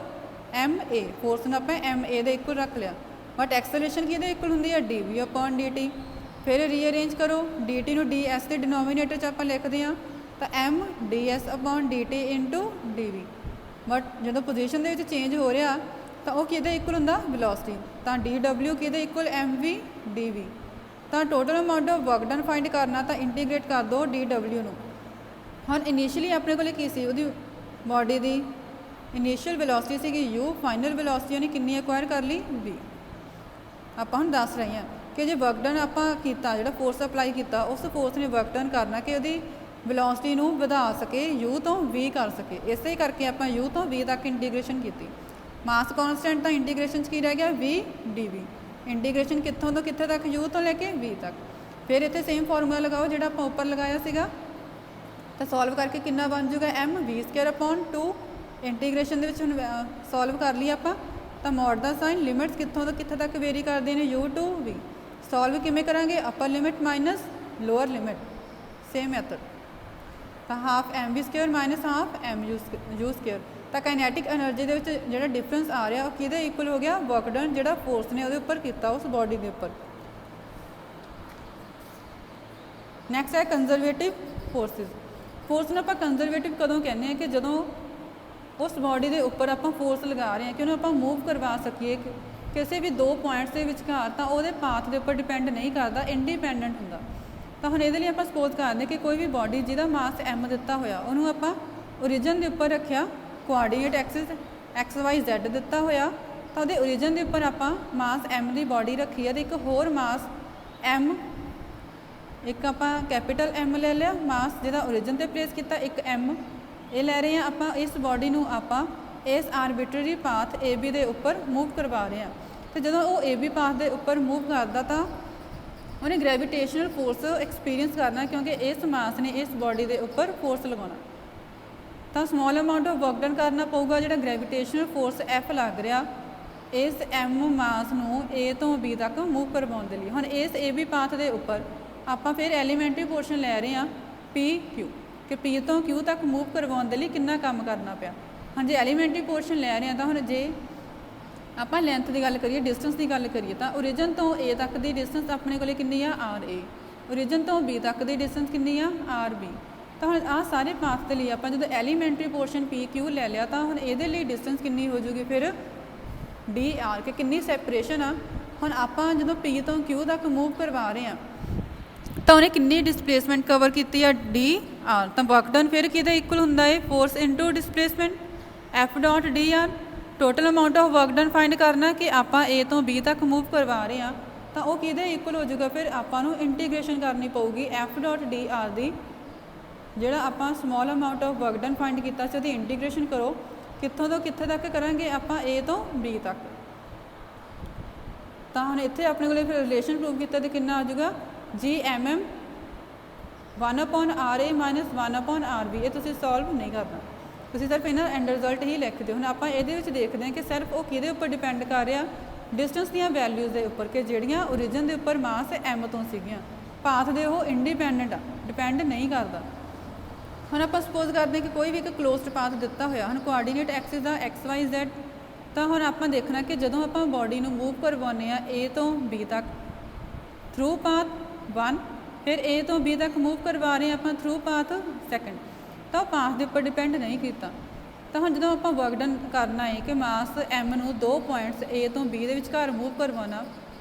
ma, ਫੋਰਸ ਨੂੰ ਆਪਾਂ ma ਦੇ ਇਕੁਅਲ ਰੱਖ ਲਿਆ। ਬਟ ਐਕਸਲਰੇਸ਼ਨ ਕਿਹਦੇ ਇਕੁਅਲ ਹੁੰਦੀ ਹੈ? dv upon dt। ਫਿਰ ਰੀਅਰੇਂਜ ਕਰੋ, dt ਨੂੰ ds ਦੇ ਡਿਨੋਮੀਨੇਟਰ 'ਚ ਆਪਾਂ ਲਿਖਦੇ ਹਾਂ ਤਾਂ m ds upon dt into dv। But ਜਦੋਂ ਪੋਜੀਸ਼ਨ ਦੇ ਵਿੱਚ ਚੇਂਜ ਹੋ ਰਿਹਾ ਤਾਂ ਉਹ ਕਿਹਦੇ ਇਕੁਅਲ ਹੁੰਦਾ? ਵੈਲੋਸਿਟੀ। ਤਾਂ dw ਕਿਹਦੇ ਇਕੁਅਲ? mv dv। ਤਾਂ total amount of work done find ਕਰਨਾ ਤਾਂ ਇੰਟੀਗ੍ਰੇਟ ਕਰ ਦਿਓ dw ਨੂੰ, ਹੁਣ ਇਨੀਸ਼ੀਅਲੀ ਆਪਣੇ ਕੋਲੇ ਕੀ ਸੀ, ਉਹਦੀ ਬਾਡੀ ਦੀ ਇਨੀਸ਼ੀਅਲ ਵੈਲੋਸਿਟੀ ਸੀਗੀ u, ਫਾਈਨਲ ਵੈਲੋਸਿਟੀ ਉਹਨੇ ਕਿੰਨੀ ਐਕਵਾਇਰ ਕਰ ਲਈ v। ਆਪਾਂ ਹੁਣ ਦੱਸ ਰਹੇ ਹਾਂ ਕਿ ਜੇ ਵਰਕ ਡਨ ਆਪਾਂ ਕੀਤਾ, ਜਿਹੜਾ ਫੋਰਸ ਅਪਲਾਈ ਕੀਤਾ, ਉਸ ਫੋਰਸ ਨੇ ਵਰਕ ਡਨ ਕਰਨਾ ਕਿ ਉਹਦੀ ਵੈਲੋਸਿਟੀ ਨੂੰ ਵਧਾ ਸਕੇ, u ਤੋਂ v ਕਰ ਸਕੇ। ਇਸੇ ਕਰਕੇ ਆਪਾਂ u ਤੋਂ v ਤੱਕ ਇੰਟੀਗ੍ਰੇਸ਼ਨ ਕੀਤੀ। ਮਾਸ ਕੌਨਸਟੈਂਟ ਤਾਂ ਇੰਟੀਗ੍ਰੇਸ਼ਨ 'ਚ ਕੀ ਰਹਿ ਗਿਆ, v dv। ਇੰਟੀਗ੍ਰੇਸ਼ਨ ਕਿੱਥੋਂ ਤੋਂ ਕਿੱਥੇ ਤੱਕ, u ਤੋਂ ਲੈ ਕੇ v ਤੱਕ। ਫਿਰ ਇੱਥੇ ਸੇਮ ਫਾਰਮੂਲਾ ਲਗਾਓ ਜਿਹੜਾ ਆਪਾਂ ਉੱਪਰ ਲਗਾਇਆ ਸੀਗਾ, ਤਾਂ ਸੋਲਵ ਕਰਕੇ ਕਿੰਨਾ ਬਣ ਜੂਗਾ, m v²/2। ਇੰਟੀਗ੍ਰੇਸ਼ਨ ਦੇ ਵਿੱਚ ਹੁਣ ਸੋਲਵ ਕਰ ਲਈ ਆਪਾਂ, ਤਾਂ ਮੋਡ ਦਾ ਸਾਈਨ, ਲਿਮਿਟਸ ਕਿੱਥੋਂ ਤੋਂ ਕਿੱਥੇ ਤੱਕ ਵੇਰੀ ਕਰਦੇ ਨੇ, u to v। ਸੋਲਵ ਕਿਵੇਂ ਕਰਾਂਗੇ, upper limit minus lower limit, same method. ਤਾਂ half mv² minus half mu²। ਤਾਂ ਕਾਈਨੈਟਿਕ ਐਨਰਜੀ ਦੇ ਵਿੱਚ ਜਿਹੜਾ ਡਿਫਰੈਂਸ ਆ ਰਿਹਾ ਉਹ ਕਿਹਦੇ ਇਕੁਅਲ ਹੋ ਗਿਆ, ਵਰਕ ਡਨ ਜਿਹੜਾ ਫੋਰਸ ਨੇ ਉਹਦੇ ਉੱਪਰ ਕੀਤਾ, ਉਸ ਬੋਡੀ ਦੇ ਉੱਪਰ। ਨੈਕਸਟ ਹੈ ਕੰਜ਼ਰਵੇਟਿਵ ਫੋਰਸਿਸ। ਫੋਰਸ ਨੂੰ ਆਪਾਂ ਕੰਜ਼ਰਵੇਟਿਵ ਕਦੋਂ ਕਹਿੰਦੇ ਹਾਂ, ਕਿ ਜਦੋਂ ਉਸ ਬਾਡੀ ਦੇ ਉੱਪਰ ਆਪਾਂ ਫੋਰਸ ਲਗਾ ਰਹੇ ਹਾਂ ਕਿ ਉਹਨੂੰ ਆਪਾਂ ਮੂਵ ਕਰਵਾ ਸਕੀਏ ਕਿਸੇ ਵੀ ਦੋ ਪੁਆਇੰਟਸ ਦੇ ਵਿਚਕਾਰ, ਤਾਂ ਉਹਦੇ ਪਾਥ ਦੇ ਉੱਪਰ ਡਿਪੈਂਡ ਨਹੀਂ ਕਰਦਾ, ਇੰਡੀਪੈਂਡੈਂਟ ਹੁੰਦਾ। ਤਾਂ ਹੁਣ ਇਹਦੇ ਲਈ ਆਪਾਂ ਸਪੋਜ਼ ਕਰਦੇ ਕਿ ਕੋਈ ਵੀ ਬਾਡੀ ਜਿਹਦਾ ਮਾਸ m ਦਿੱਤਾ ਹੋਇਆ, ਉਹਨੂੰ ਆਪਾਂ ਓਰੀਜਨ ਦੇ ਉੱਪਰ ਰੱਖਿਆ, ਕੋਆਰਡੀਨੇਟ ਐਕਸਿਸ XYZ ਦਿੱਤਾ ਹੋਇਆ, ਤਾਂ ਉਹਦੇ ਓਰੀਜਨ ਦੇ ਉੱਪਰ ਆਪਾਂ ਮਾਸ m ਦੀ ਬਾਡੀ ਰੱਖੀ ਹੈ, ਤੇ ਇੱਕ ਹੋਰ ਮਾਸ m, ਇੱਕ ਆਪਾਂ ਕੈਪੀਟਲ M ਲੈ ਲਿਆ ਮਾਸ ਜਿਹਦਾ ਓਰੀਜਨ ਤੇ ਪਲੇਸ ਕੀਤਾ, ਇੱਕ m ਇਹ ਲੈ ਰਹੇ ਹਾਂ ਆਪਾਂ। ਇਸ ਬਾਡੀ ਨੂੰ ਆਪਾਂ ਇਸ ਆਰਬਿਟਰੀ ਪਾਥ AB ਦੇ ਉੱਪਰ ਮੂਵ ਕਰਵਾ ਰਹੇ ਹਾਂ, ਤੇ ਜਦੋਂ ਉਹ AB ਪਾਥ ਦੇ ਉੱਪਰ ਮੂਵ ਕਰਦਾ ਤਾਂ ਉਹਨੇ ਗ੍ਰੈਵੀਟੇਸ਼ਨਲ ਫੋਰਸ ਐਕਸਪੀਰੀਅੰਸ ਕਰਨਾ, ਕਿਉਂਕਿ ਇਸ ਮਾਸ ਨੇ ਇਸ ਬਾਡੀ ਦੇ ਉੱਪਰ ਫੋਰਸ ਲਗਾਉਣਾ। ਤਾਂ small amount of work done ਕਰਨਾ ਪਊਗਾ, ਜਿਹੜਾ ਗ੍ਰੈਵੀਟੇਸ਼ਨਲ ਫੋਰਸ F ਲੱਗ ਰਿਹਾ ਇਸ m ਮਾਸ ਨੂੰ A ਤੋਂ B ਤੱਕ ਮੂਵ ਕਰਵਾਉਣ ਦੇ ਲਈ। ਹੁਣ ਇਸ AB ਪਾਥ ਦੇ ਉੱਪਰ ਆਪਾਂ ਫਿਰ ਐਲੀਮੈਂਟਰੀ ਪੋਰਸ਼ਨ ਲੈ ਰਹੇ ਹਾਂ PQ, ਕਿ P ਤੋਂ Q ਤੱਕ ਮੂਵ ਕਰਵਾਉਣ ਦੇ ਲਈ ਕਿੰਨਾ ਕੰਮ ਕਰਨਾ ਪਿਆ। ਹੁਣ ਜੇ ਐਲੀਮੈਂਟਰੀ ਪੋਰਸ਼ਨ ਲੈ ਰਹੇ ਹਾਂ, ਤਾਂ ਹੁਣ ਜੇ ਆਪਾਂ ਲੈਂਥ ਦੀ ਗੱਲ ਕਰੀਏ, ਡਿਸਟੈਂਸ ਦੀ ਗੱਲ ਕਰੀਏ, ਤਾਂ ਓਰੀਜਨ ਤੋਂ A ਤੱਕ ਦੀ ਡਿਸਟੈਂਸ ਆਪਣੇ ਕੋਲੇ ਕਿੰਨੀ ਆ, RA। ਓਰੀਜਨ ਤੋਂ B ਤੱਕ ਦੀ ਡਿਸਟੈਂਸ ਕਿੰਨੀ ਆ, RB। ਤਾਂ ਹੁਣ ਆਹ ਸਾਰੇ ਪਾਥ ਦੇ ਲਈ ਆਪਾਂ ਜਦੋਂ ਐਲੀਮੈਂਟਰੀ ਪੋਰਸ਼ਨ PQ ਲੈ ਲਿਆ, ਤਾਂ ਹੁਣ ਇਹਦੇ ਲਈ ਡਿਸਟੈਂਸ ਕਿੰਨੀ ਹੋ ਜੂਗੀ ਫਿਰ DR, ਕਿ ਕਿੰਨੀ ਸੈਪਰੇਸ਼ਨ ਆ। ਹੁਣ ਆਪਾਂ ਜਦੋਂ P ਤੋਂ Q ਤੱਕ ਮੂਵ ਕਰਵਾ ਰਹੇ ਹਾਂ, ਤਾਂ ਉਹਨੇ ਕਿੰਨੀ ਡਿਸਪਲੇਸਮੈਂਟ ਕਵਰ ਕੀਤੀ ਆ, DR। ਤਾਂ ਵਰਕ ਡਨ ਫਿਰ ਕਿਹਦੇ ਇਕੁਅਲ ਹੁੰਦਾ ਹੈ, force into displacement, F.dr। Total amount of work done find ਕਰਨਾ ਕਿ ਆਪਾਂ A ਤੋਂ B ਤੱਕ ਮੂਵ ਕਰਵਾ ਰਹੇ ਹਾਂ, ਤਾਂ ਉਹ ਕਿਹਦੇ ਇਕੁਅਲ ਹੋ ਜਾਊਗਾ, ਫਿਰ ਆਪਾਂ ਨੂੰ ਇੰਟੀਗ੍ਰੇਸ਼ਨ ਕਰਨੀ ਪਊਗੀ F.dr ਦੀ। ਜਿਹੜਾ ਆਪਾਂ small amount of work done find ਕੀਤਾ ਸੀ, ਉਹਦੀ ਇੰਟੀਗ੍ਰੇਸ਼ਨ ਕਰੋ, ਕਿੱਥੋਂ ਤੋਂ ਕਿੱਥੇ ਤੱਕ ਕਰਾਂਗੇ ਆਪਾਂ, A ਤੋਂ B ਤੱਕ। ਤਾਂ ਹੁਣ ਇੱਥੇ ਆਪਣੇ ਕੋਲ ਫਿਰ ਰਿਲੇਸ਼ਨ ਪ੍ਰੂਵ ਕੀਤਾ, ਤੇ ਕਿੰਨਾ ਆ ਜਾਊਗਾ, Gmm 1/RA ਮਾਈਨਸ 1/RB। ਇਹ ਤੁਸੀਂ ਸੋਲਵ ਨਹੀਂ ਕਰਨਾ, ਤੁਸੀਂ ਸਿਰਫ ਇਹਨਾਂ ਐਂਡ ਰਿਜ਼ਲਟ ਹੀ ਲਿਖ ਦਿਓ। ਹੁਣ ਆਪਾਂ ਇਹਦੇ ਵਿੱਚ ਦੇਖਦੇ ਹਾਂ ਕਿ ਸਿਰਫ ਉਹ ਕਿਹਦੇ ਉੱਪਰ ਡਿਪੈਂਡ ਕਰ ਰਿਹਾ, ਡਿਸਟੈਂਸ ਦੀਆਂ ਵੈਲਿਊਜ਼ ਦੇ ਉੱਪਰ, ਕਿ ਜਿਹੜੀਆਂ ਓਰੀਜਨ ਦੇ ਉੱਪਰ ਮਾਸ m ਤੋਂ ਸੀਗੀਆਂ, ਪਾਥ ਦੇ ਉਹ ਇੰਡੀਪੈਂਡੈਂਟ ਆ, ਡਿਪੈਂਡ ਨਹੀਂ ਕਰਦਾ। ਹੁਣ ਆਪਾਂ ਸਪੋਜ਼ ਕਰਦੇ ਹਾਂ ਕਿ ਕੋਈ ਵੀ ਇੱਕ ਕਲੋਜ਼ਡ ਪਾਥ ਦਿੱਤਾ ਹੋਇਆ, ਹੁਣ ਕੋਆਰਡੀਨੇਟ ਐਕਸਿਸ ਦਾ XYZ। ਤਾਂ ਹੁਣ ਆਪਾਂ ਦੇਖਣਾ ਕਿ ਜਦੋਂ ਆਪਾਂ ਬਾਡੀ ਨੂੰ ਮੂਵ ਕਰਵਾਉਂਦੇ ਹਾਂ A ਤੋਂ B ਤੱਕ ਥਰੂ ਪਾਥ 1, ਫਿਰ A ਤੋਂ B ਤੱਕ ਮੂਵ ਕਰਵਾ ਰਹੇ ਹਾਂ ਆਪਾਂ ਥਰੂ ਪਾਥ 2, ਤਾਂ ਉਹ ਪਾਥ ਦੇ ਉੱਪਰ ਡਿਪੈਂਡ ਨਹੀਂ ਕੀਤਾ। ਤਾਂ ਹੁਣ ਜਦੋਂ ਆਪਾਂ ਵਰਕ ਡਨ ਕਰਨਾ ਹੈ ਕਿ ਮਾਸ m ਨੂੰ ਦੋ ਪੁਆਇੰਟਸ A ਤੋਂ B ਦੇ ਵਿਚਕਾਰ ਮੂਵ ਕਰਵਾਉਣਾ,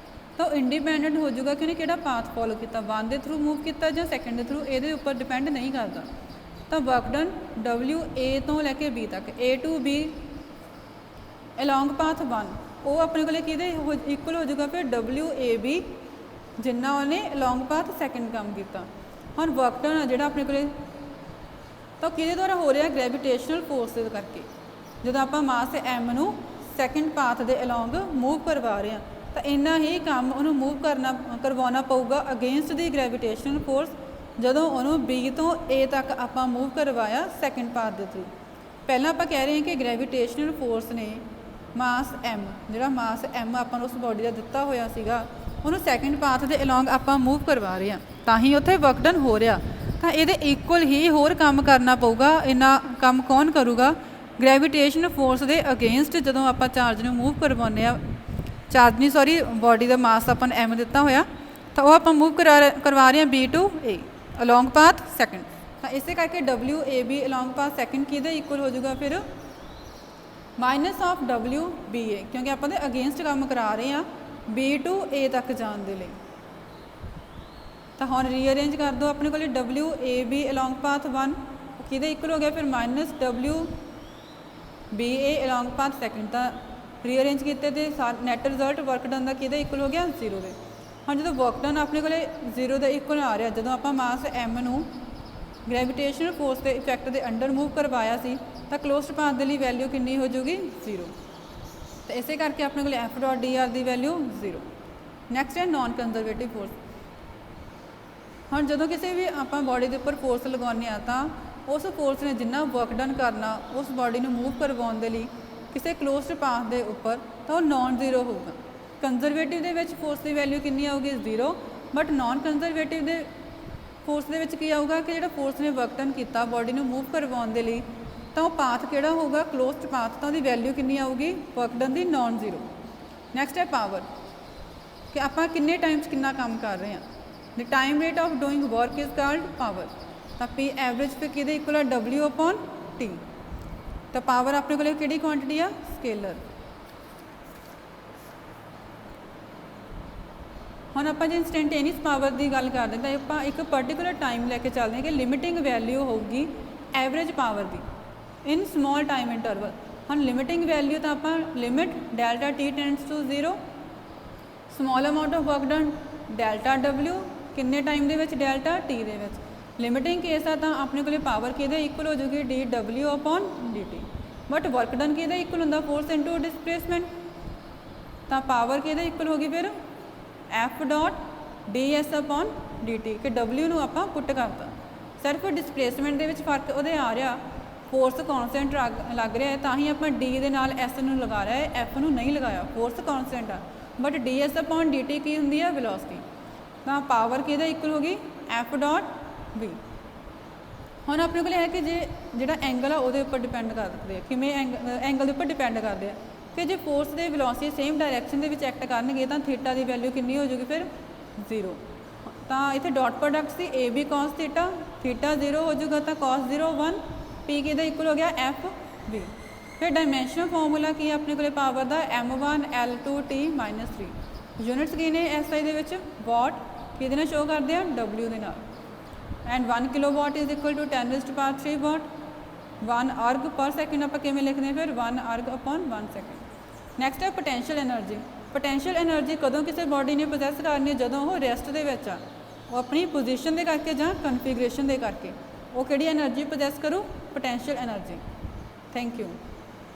ਤਾਂ ਉਹ ਇੰਡੀਪੈਂਡੈਂਟ ਹੋ ਜਾਊਗਾ ਕਿ ਉਹਨੇ ਕਿਹੜਾ ਪਾਥ ਫੋਲੋ ਕੀਤਾ, 1 ਦੇ ਥਰੂ ਮੂਵ ਕੀਤਾ ਜਾਂ 2 ਦੇ ਥਰੂ, ਇਹਦੇ ਉੱਪਰ ਡਿਪੈਂਡ ਨਹੀਂ ਕਰਦਾ। ਤਾਂ ਵਰਕ ਡਨ W A ਤੋਂ ਲੈ ਕੇ B ਤੱਕ, A to B along path 1, ਉਹ ਆਪਣੇ ਕੋਲੇ ਕਿਹਦੇ ਇਕੁਅਲ ਹੋ ਜਾਊਗਾ, ਫਿਰ WAB ਜਿੰਨਾ ਉਹਨੇ ਅਲੋਂਗ ਪਾਥ 2 ਕੰਮ ਕੀਤਾ। ਹੁਣ ਵਰਕ ਡਨ ਆ ਜਿਹੜਾ ਆਪਣੇ ਕੋਲੇ, ਤਾਂ ਕਿਹਦੇ ਦੁਆਰਾ ਹੋ ਰਿਹਾ, ਗ੍ਰੈਵੀਟੇਸ਼ਨਲ ਫੋਰਸ ਦੇ ਕਰਕੇ। ਜਦੋਂ ਆਪਾਂ ਮਾਸ m ਨੂੰ 2 ਪਾਥ ਦੇ ਅਲੋਂਗ ਮੂਵ ਕਰਵਾ ਰਹੇ ਹਾਂ, ਤਾਂ ਇੰਨਾ ਹੀ ਕੰਮ ਉਹਨੂੰ ਮੂਵ ਕਰਵਾਉਣਾ ਪਊਗਾ ਅਗੇਂਸਟ ਦੀ ਗ੍ਰੈਵੀਟੇਸ਼ਨਲ ਫੋਰਸ, ਜਦੋਂ ਉਹਨੂੰ B ਤੋਂ A ਤੱਕ ਆਪਾਂ ਮੂਵ ਕਰਵਾਇਆ 2 ਪਾਥ ਦੇ ਥਰੂ। ਪਹਿਲਾਂ ਆਪਾਂ ਕਹਿ ਰਹੇ ਹਾਂ ਕਿ ਗ੍ਰੈਵੀਟੇਸ਼ਨਲ ਫੋਰਸ ਨੇ ਮਾਸ m, ਜਿਹੜਾ ਮਾਸ m ਆਪਾਂ ਨੂੰ ਉਸ ਬਾਡੀ ਦਾ ਦਿੱਤਾ ਹੋਇਆ ਸੀਗਾ, ਉਹਨੂੰ 2 ਪਾਥ ਦੇ ਅਲੋਂਗ ਆਪਾਂ ਮੂਵ ਕਰਵਾ ਰਹੇ ਹਾਂ, ਤਾਂ ਹੀ ਉੱਥੇ ਵਰਕ ਡਨ ਹੋ ਰਿਹਾ। ਤਾਂ ਇਹਦੇ ਇਕੁਅਲ ਹੀ ਹੋਰ ਕੰਮ ਕਰਨਾ ਪਊਗਾ। ਇੰਨਾ ਕੰਮ ਕੌਣ ਕਰੂਗਾ, ਗ੍ਰੈਵੀਟੇਸ਼ਨ ਫੋਰਸ ਦੇ ਅਗੇਂਸਟ। ਜਦੋਂ ਆਪਾਂ ਚਾਰਜ ਨੂੰ ਮੂਵ ਕਰਵਾਉਂਦੇ ਹਾਂ, ਚਾਰਜ ਨਹੀਂ ਸੌਰੀ ਬਾਡੀ ਦਾ ਮਾਸ ਆਪਾਂ ਨੂੰ m ਦਿੱਤਾ ਹੋਇਆ, ਤਾਂ ਉਹ ਆਪਾਂ ਮੂਵ ਕਰਵਾ ਰਹੇ ਹਾਂ B to A along path 2। ਤਾਂ ਇਸੇ ਕਰਕੇ WAB ਅਲੋਂਗ ਪਾਥ 2 ਕਿਹਦੇ ਇਕੁਅਲ ਹੋ ਜਾਊਗਾ, ਫਿਰ ਮਾਈਨਸ ਆਫ WBA, ਕਿਉਂਕਿ ਆਪਾਂ ਦੇ ਅਗੇਂਸਟ ਕੰਮ ਕਰਾ ਰਹੇ ਹਾਂ B to A ਤੱਕ ਜਾਣ ਦੇ ਲਈ। ਤਾਂ ਹੁਣ ਰੀਅਰੇਂਜ ਕਰ ਦਿਓ, ਆਪਣੇ ਕੋਲ WAB ਅਲੋਂਗ ਪਾਥ 1 किहदे इक्वल हो गया फिर माइनस डबल्यू बी ए अलॉन्ग पाथ सैकेंड। तो रीअरेंज किए तो नैट रिजल्ट वर्क डन का किहदे इक्वल हो गया 0 के। हाँ जो वर्क डन अपने को 0 के इक्वल आ रहा, जो आप मास एम नू ग्रैविटेशनल फोर्स के इफैक्ट के अंडर मूव करवाया सी तो क्लोज्ड पाथ के लिए वैल्यू कितनी हो जाएगी 0। तो इस करके अपने को एफ डॉट डी आर की वैल्यू 0। नैक्सट है नॉन कंजरवेटिव फोर्स। हाँ जो किसी भी आप बॉडी के उपर फोर्स लगाने तो उस फोर्स ने जिन्ना वर्क डन करना उस बॉडी में मूव करवाने के लिए किसी क्लोज्ड पाथ के उपर तो वह नॉन जीरो होगा। कंजरवेटिव के फोर्स की वैल्यू कितनी आऊगी 0, बट नॉन कंजरवेटिव के फोर्स के आऊगा कि जो फोर्स ने वर्क डन किया बॉडी में मूव करवाने के लिए तो वह पाथ कि होगा क्लोज्ड पाथ, तो वही वैल्यू कितनी आऊगी वर्क डन की नॉन जीरो। नैक्सट है पावर कि आप किन्ने टाइम्स कितना काम कर रहे हैं। The time rate of doing work is called power. तो पी एवरेज फिर कि इक्वल है डबल्यू अपॉन टी। तो पावर अपने को कि क्वांटिटी आ स्केलर। हम आप जो इंस्टेंटेनियस पावर की गल करते हैं तो आप एक पर्टिकुलर टाइम लैके चलते हैं कि लिमिटिंग वैल्यू होगी एवरेज पावर की इन स्मॉल टाइम इंटरवल। हम लिमिटिंग वैल्यू तो आप limit delta T tends to 0, small amount of work done delta W किन्ने टाइम के डेल्टा टी दे विच। लिमिटिंग केस है तो अपने को पावर कि इक्वल हो जाएगी D W upon D T. But work done कि इक्वल होंगे फोर्स इंटू डिसप्लेसमेंट। तो पावर कि इक्वल होगी फिर F dot D S upon D T कि डबल्यू नू आप पुट करता। सिर्फ डिसप्लेसमेंट के फर्क वो आ रहा, फोर्स कॉन्सटेंट लग रहा है तो ही आप डी के नाल एस नू लगा रहा है, एफ नू नहीं लगाया, फोर्स कॉन्सटेंट आ। But D S upon D T की होंगी है वेलोसिटी। तो पावर कि इक्वल होगी एफ डॉट वी। हम अपने को है कि जो एंगल है वो उपर डिपेंड करते हैं किमें एंगल के उपर डिपेंड करते हैं कि जो फोर्स के वेलोसिटी सेम डायरैक्शन के एक्ट करनगे तो थीटा की वैल्यू कितनी हो जाएगी फिर 0। तो इतने डॉट प्रोडक्ट से A B cos theta, theta 0 हो जाएगा तो कॉस 0 1, पी कि इक्वल हो गया एफ वी। फिर डायमेंशनल फॉर्मूला की अपने को पावर का M1 L2 T -3। यूनिट्स की ने एस आई के वॉट कि शो करते हैं W के नाल। And 1 kilowatt is equal to 10⁻³ watt. 1 erg पर सैकेंड आप किमें लिखते हैं फिर 1 अर्ग अपॉन 1 सैकेंड। नैक्सट है पोटेंशियल एनर्जी। पोटेंशियल एनर्जी कदों किसी बॉडी ने पोजैस करनी है जदों वो रेस्ट के वो अपनी पोजीशन के करके ਜਾਂ कन्फिगरेशन के करके वो कि एनर्जी पोजैस करो पोटेंशियल एनर्जी। Thank you.